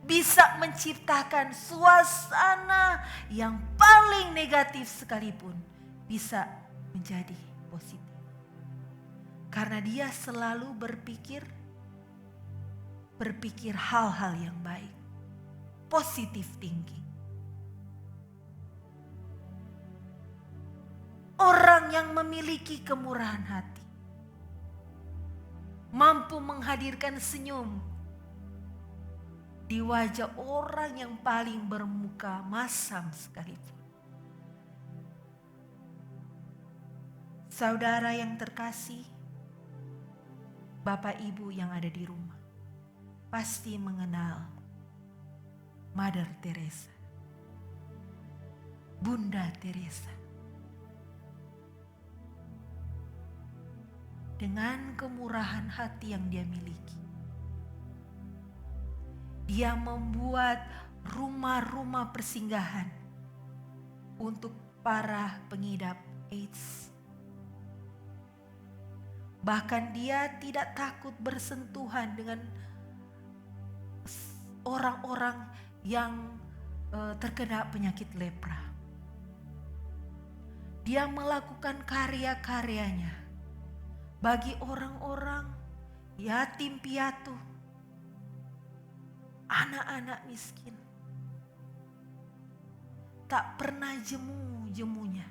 bisa menciptakan suasana yang paling negatif sekalipun bisa menjadi positif. Karena dia selalu berpikir hal-hal yang baik. Positive thinking. Orang yang memiliki kemurahan hati mampu menghadirkan senyum di wajah orang yang paling bermuka masam sekalipun. Saudara yang terkasih, Bapak Ibu yang ada di rumah pasti mengenal Mother Teresa, Bunda Teresa. Dengan kemurahan hati yang dia miliki, dia membuat rumah-rumah persinggahan untuk para pengidap AIDS. Bahkan dia tidak takut bersentuhan dengan orang-orang yang terkena penyakit lepra. Dia melakukan karya-karyanya bagi orang-orang yatim piatu, anak-anak miskin. Tak pernah jemu-jemunya.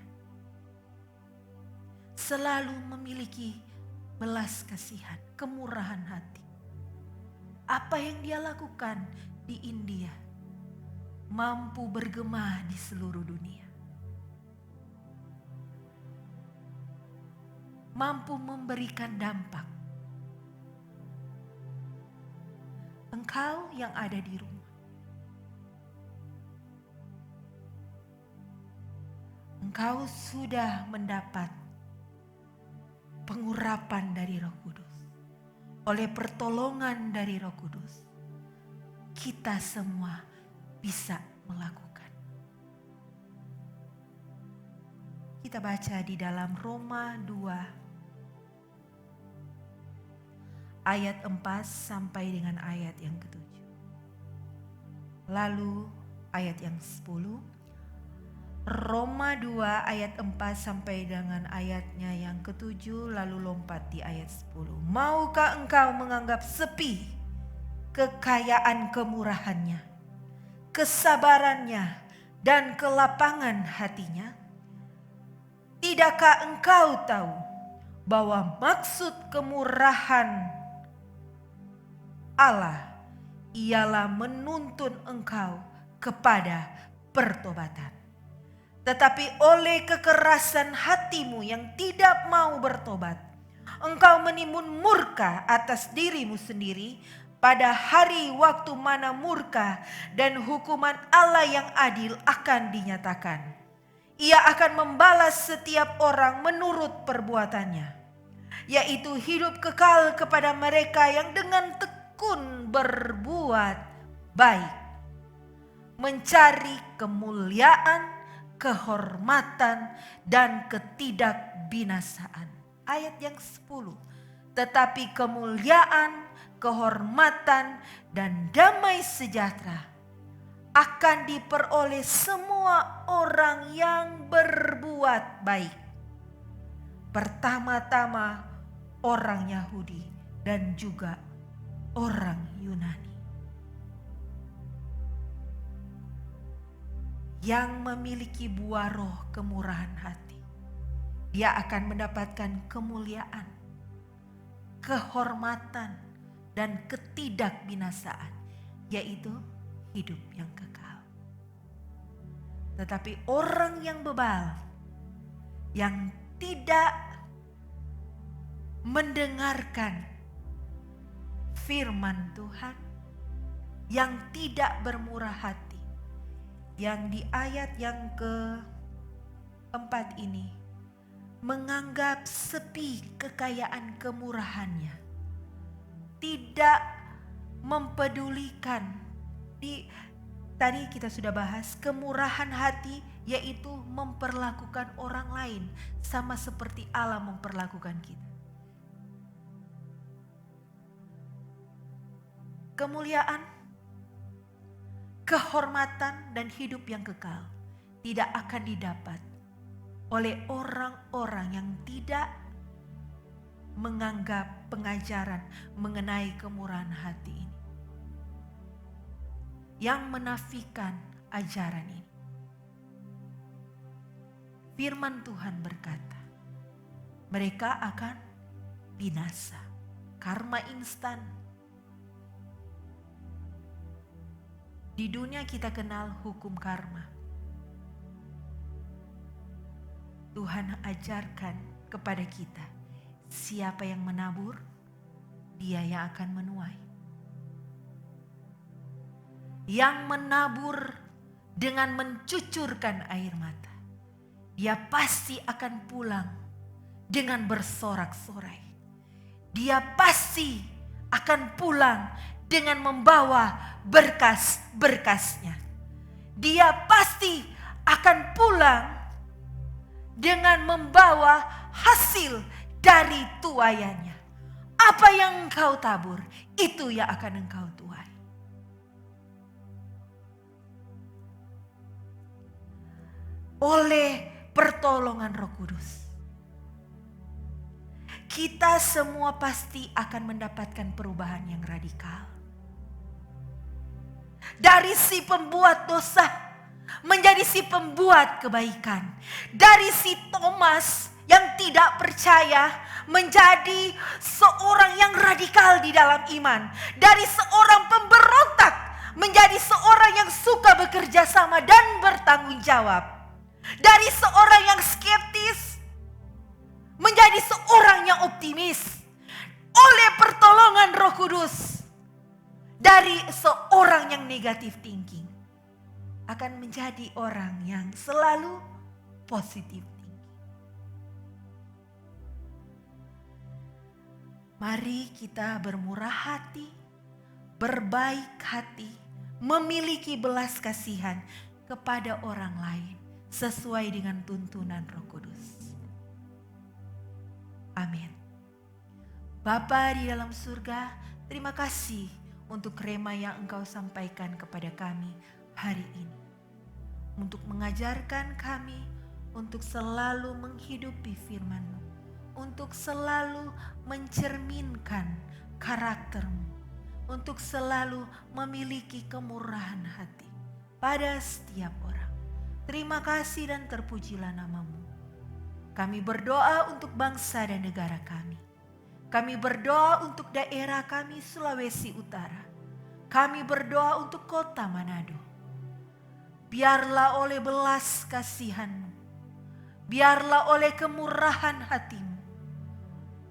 Selalu memiliki belas kasihan, kemurahan hati. Apa yang dia lakukan di India mampu bergema di seluruh dunia. Mampu memberikan dampak. Engkau yang ada di rumah, engkau sudah mendapat pengurapan dari Roh Kudus. Oleh pertolongan dari Roh Kudus, kita semua bisa melakukan. Kita baca di dalam Roma 2 ayat 4 sampai dengan ayat yang ke-7. Lalu ayat yang 10. Roma 2 ayat 4 sampai dengan ayatnya yang ke-7, lalu lompat di ayat 10. Maukah engkau menganggap sepi kekayaan kemurahannya, kesabarannya, dan kelapangan hatinya? Tidakkah engkau tahu bahwa maksud kemurahan Allah ialah menuntun engkau kepada pertobatan. Tetapi oleh kekerasan hatimu yang tidak mau bertobat, engkau menimbun murka atas dirimu sendiri pada hari waktu mana murka dan hukuman Allah yang adil akan dinyatakan. Ia akan membalas setiap orang menurut perbuatannya, yaitu hidup kekal kepada mereka yang dengan tekun berbuat baik, mencari kemuliaan, kehormatan, dan ketidakbinasaan. Ayat yang 10. Tetapi kemuliaan, kehormatan, dan damai sejahtera akan diperoleh semua orang yang berbuat baik. Pertama-tama orang Yahudi dan juga orang Yunani. Yang memiliki buah roh kemurahan hati, dia akan mendapatkan kemuliaan, kehormatan, dan ketidakbinasaan, yaitu hidup yang kekal. Tetapi orang yang bebal, yang tidak mendengarkan firman Tuhan, yang tidak bermurah hati, yang di ayat yang keempat ini menganggap sepi kekayaan kemurahannya, tidak mempedulikan. Tadi kita sudah bahas kemurahan hati yaitu memperlakukan orang lain sama seperti Allah memperlakukan kita. Kemuliaan, kehormatan, dan hidup yang kekal tidak akan didapat oleh orang-orang yang tidak menganggap pengajaran mengenai kemurahan hati ini, yang menafikan ajaran ini. Firman Tuhan berkata, mereka akan binasa. Karma instan. Di dunia kita kenal hukum karma. Tuhan ajarkan kepada kita, siapa yang menabur, dia yang akan menuai. Yang menabur dengan mencucurkan air mata, dia pasti akan pulang dengan bersorak-sorai. Dia pasti akan pulang dengan membawa berkas-berkasnya. Dia pasti akan pulang dengan membawa hasil dari tuaiannya. Apa yang engkau tabur, itu yang akan engkau tuai. Oleh pertolongan Roh Kudus, kita semua pasti akan mendapatkan perubahan yang radikal. Dari si pembuat dosa menjadi si pembuat kebaikan. Dari si Thomas yang tidak percaya menjadi seorang yang radikal di dalam iman. Dari seorang pemberontak menjadi seorang yang suka bekerja sama dan bertanggung jawab. Dari seorang yang skeptis menjadi seorang yang optimis. Oleh pertolongan Roh Kudus. Dari seorang yang negatif thinking akan menjadi orang yang selalu positif thinking. Mari kita bermurah hati, berbaik hati, memiliki belas kasihan kepada orang lain sesuai dengan tuntunan Roh Kudus. Amin. Bapa di dalam surga, terima kasih untuk rema yang Engkau sampaikan kepada kami hari ini. Untuk mengajarkan kami untuk selalu menghidupi firman-Mu. Untuk selalu mencerminkan karakter-Mu. Untuk selalu memiliki kemurahan hati pada setiap orang. Terima kasih dan terpujilah nama-Mu. Kami berdoa untuk bangsa dan negara kami. Kami berdoa untuk daerah kami Sulawesi Utara. Kami berdoa untuk kota Manado. Biarlah oleh belas kasihan-Mu, biarlah oleh kemurahan hati-Mu,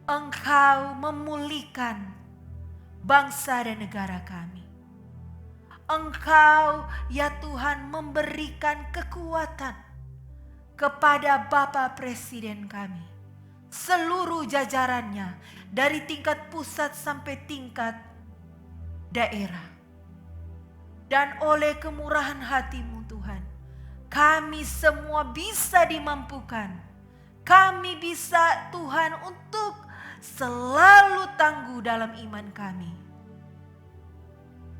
Engkau memulihkan bangsa dan negara kami. Engkau ya Tuhan memberikan kekuatan kepada Bapak Presiden kami. Seluruh jajarannya dari tingkat pusat sampai tingkat daerah. Dan oleh kemurahan hati-Mu Tuhan, kami semua bisa dimampukan. Kami bisa Tuhan untuk selalu tangguh dalam iman kami.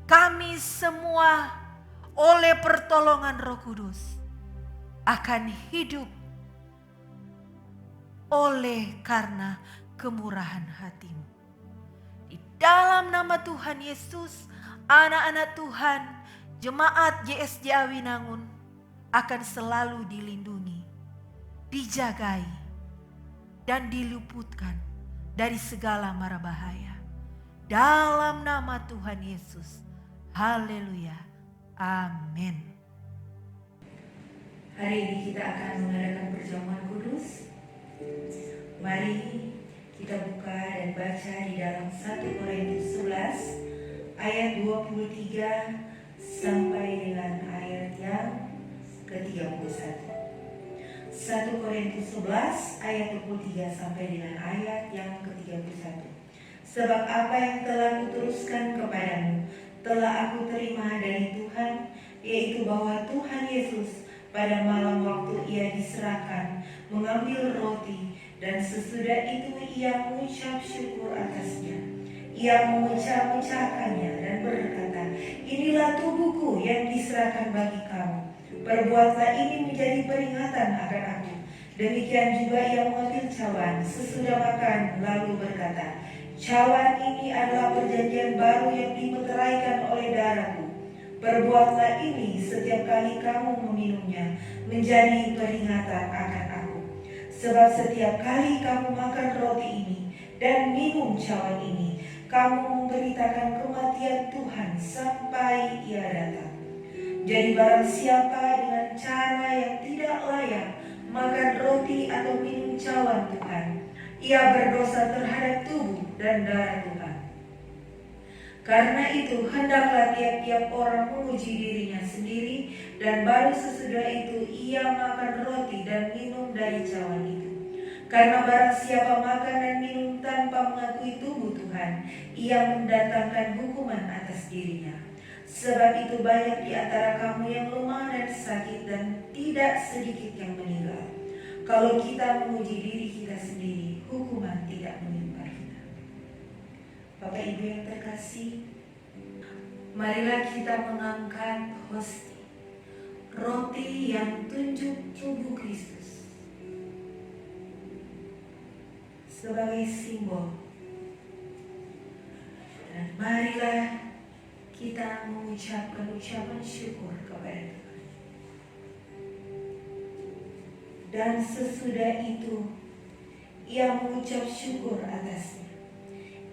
Kami semua oleh pertolongan Roh Kudus akan hidup oleh karena kemurahan hati-Mu. Di dalam nama Tuhan Yesus, anak-anak Tuhan, jemaat JSJ Awinangun akan selalu dilindungi, dijagai, dan diluputkan dari segala mara bahaya. Dalam nama Tuhan Yesus, haleluya, amin. Hari ini kita akan mengadakan perjamuan kudus. Mari kita buka dan baca di dalam 1 Korintus 11 ayat 23 sampai dengan ayat yang ke-31. 1 Korintus 11 ayat 23 sampai dengan ayat yang ke-31. Sebab apa yang telah kuteruskan kepadamu telah aku terima dari Tuhan, yaitu bahwa Tuhan Yesus pada malam waktu ia diserahkan, mengambil roti, dan sesudah itu ia mengucap syukur atasnya. Ia memecah-mecahkannya dan berkata, "Inilah tubuhku yang diserahkan bagi kamu. Perbuatlah ini menjadi peringatan akan aku." Demikian juga ia mengambil cawan sesudah makan, lalu berkata, "Cawan ini adalah perjanjian baru yang dimeteraikan oleh darahku. Perbuatlah ini setiap kali kamu meminumnya, menjadi peringatan akan aku. Sebab setiap kali kamu makan roti ini dan minum cawan ini, kamu memberitakan kematian Tuhan sampai ia datang. Jadi barang siapa dengan cara yang tidak layak makan roti atau minum cawan Tuhan, ia berdosa terhadap tubuh dan darah Tuhan. Karena itu hendaklah tiap-tiap orang menguji dirinya sendiri, dan baru sesudah itu ia makan roti dan minum dari cawan itu. Karena barang siapa makan dan minum tanpa mengakui tubuh Tuhan, ia mendatangkan hukuman atas dirinya. Sebab itu banyak di antara kamu yang lemah dan sakit, dan tidak sedikit yang meninggal. Kalau kita menguji diri kita sendiri, hukuman tidak menimpa kita. Bapak Ibu yang terkasih, marilah kita mengangkat hosti, roti yang tunjuk tubuh Kristus, sebagai simbol. Dan marilah kita mengucapkan ucapan syukur kepada Tuhan. Dan sesudah itu ia mengucap syukur atasnya.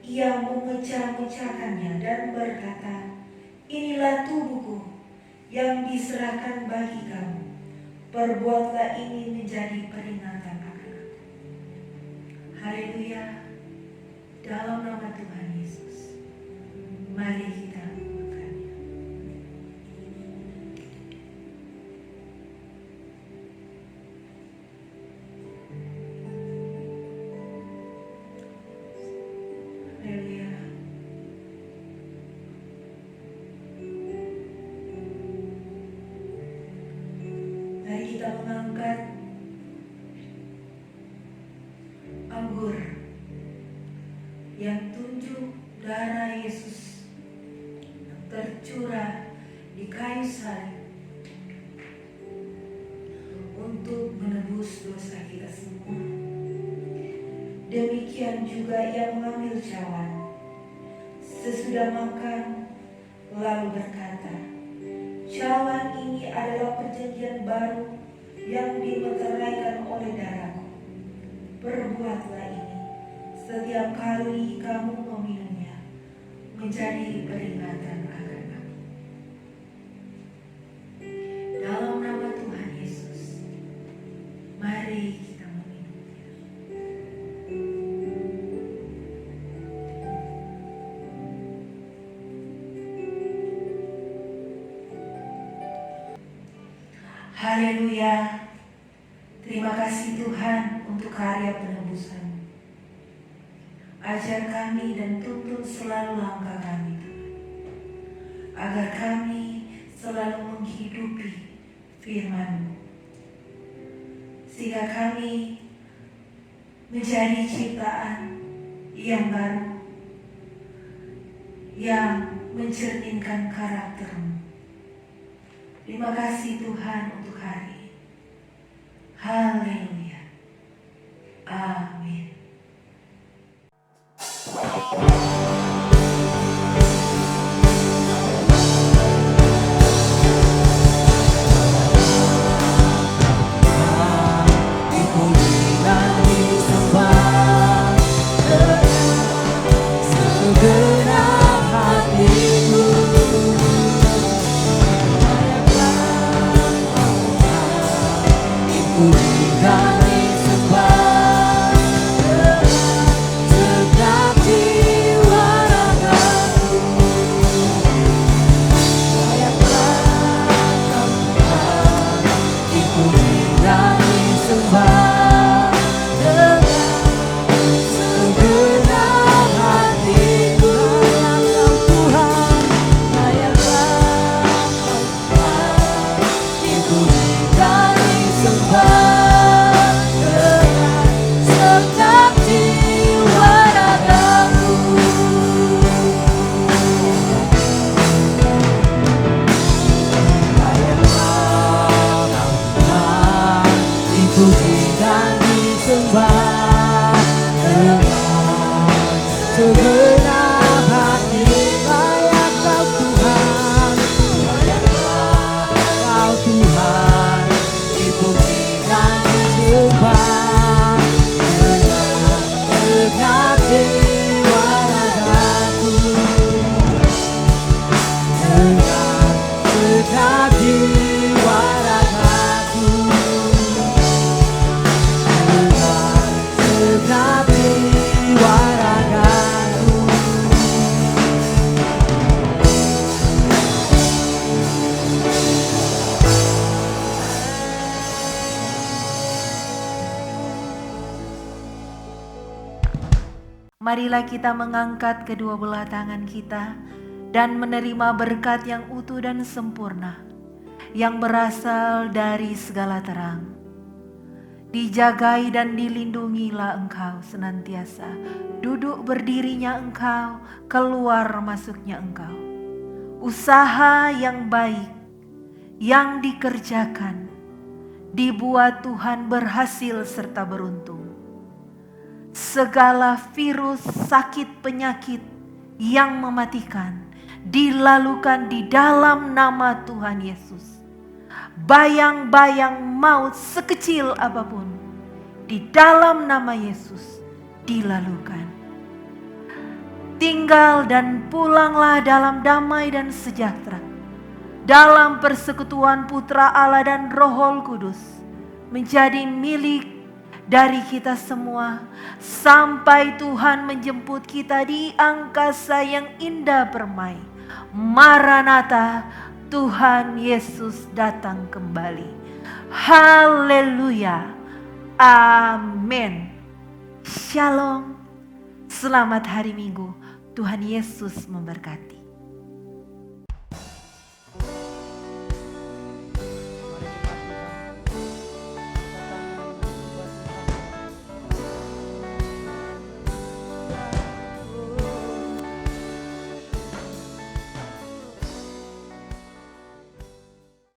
Ia memecah-mecahkannya dan berkata, "Inilah tubuhku yang diserahkan bagi kamu. Perbuatlah ini menjadi peringatan akan aku." Haleluya. Dalam nama Tuhan Yesus, mari kita makannya. Haleluya. Mari kita mengangkat anggur yang tunjuk darah Yesus yang tercurah di kayu salib untuk menebus dosa kita semua. Demikian juga ia mengambil cawan sesudah makan, lalu berkata, "Cawan ini adalah perjanjian baru yang dimeteraikan oleh darahku. Perbuatlah ini setiap kali kamu meminumnya, menjadi peringatan akan aku." Dalam nama Tuhan Yesus, mari kita meminumnya. Haleluya. Terima kasih Tuhan untuk karya penebusan. Ajar kami dan tuntun selalu langkah kami, Tuhan, agar kami selalu menghidupi firman-Mu, sehingga kami menjadi ciptaan yang baru, yang mencerminkan karakter-Mu. Terima kasih Tuhan untuk hari ini. Haleluya. Amin. Pujilah dan disembah dengan segenap hati. Layak Kau Tuhan, layaklah Kau Tuhan, dipuji dan disembah dengan segenap jiwa ragaku, dengan segenap jiwa ragaku, dengan segenap jiwa ragaku. Marilah kita mengangkat kedua belah tangan kita dan menerima berkat yang utuh dan sempurna yang berasal dari segala terang. Dijagai dan dilindungilah Engkau senantiasa, duduk berdirinya Engkau, keluar masuknya Engkau. Usaha yang baik yang dikerjakan dibuat Tuhan berhasil serta beruntung. Segala virus, sakit, penyakit yang mematikan dilalukan di dalam nama Tuhan Yesus. Bayang-bayang maut sekecil apapun di dalam nama Yesus dilalukan. Tinggal dan pulanglah dalam damai dan sejahtera, dalam persekutuan Putra Allah dan Roh Kudus, menjadi milik dari kita semua sampai Tuhan menjemput kita di angkasa yang indah permai. Maranatha, Tuhan Yesus datang kembali. Haleluya. Amin. Shalom. Selamat hari Minggu. Tuhan Yesus memberkati.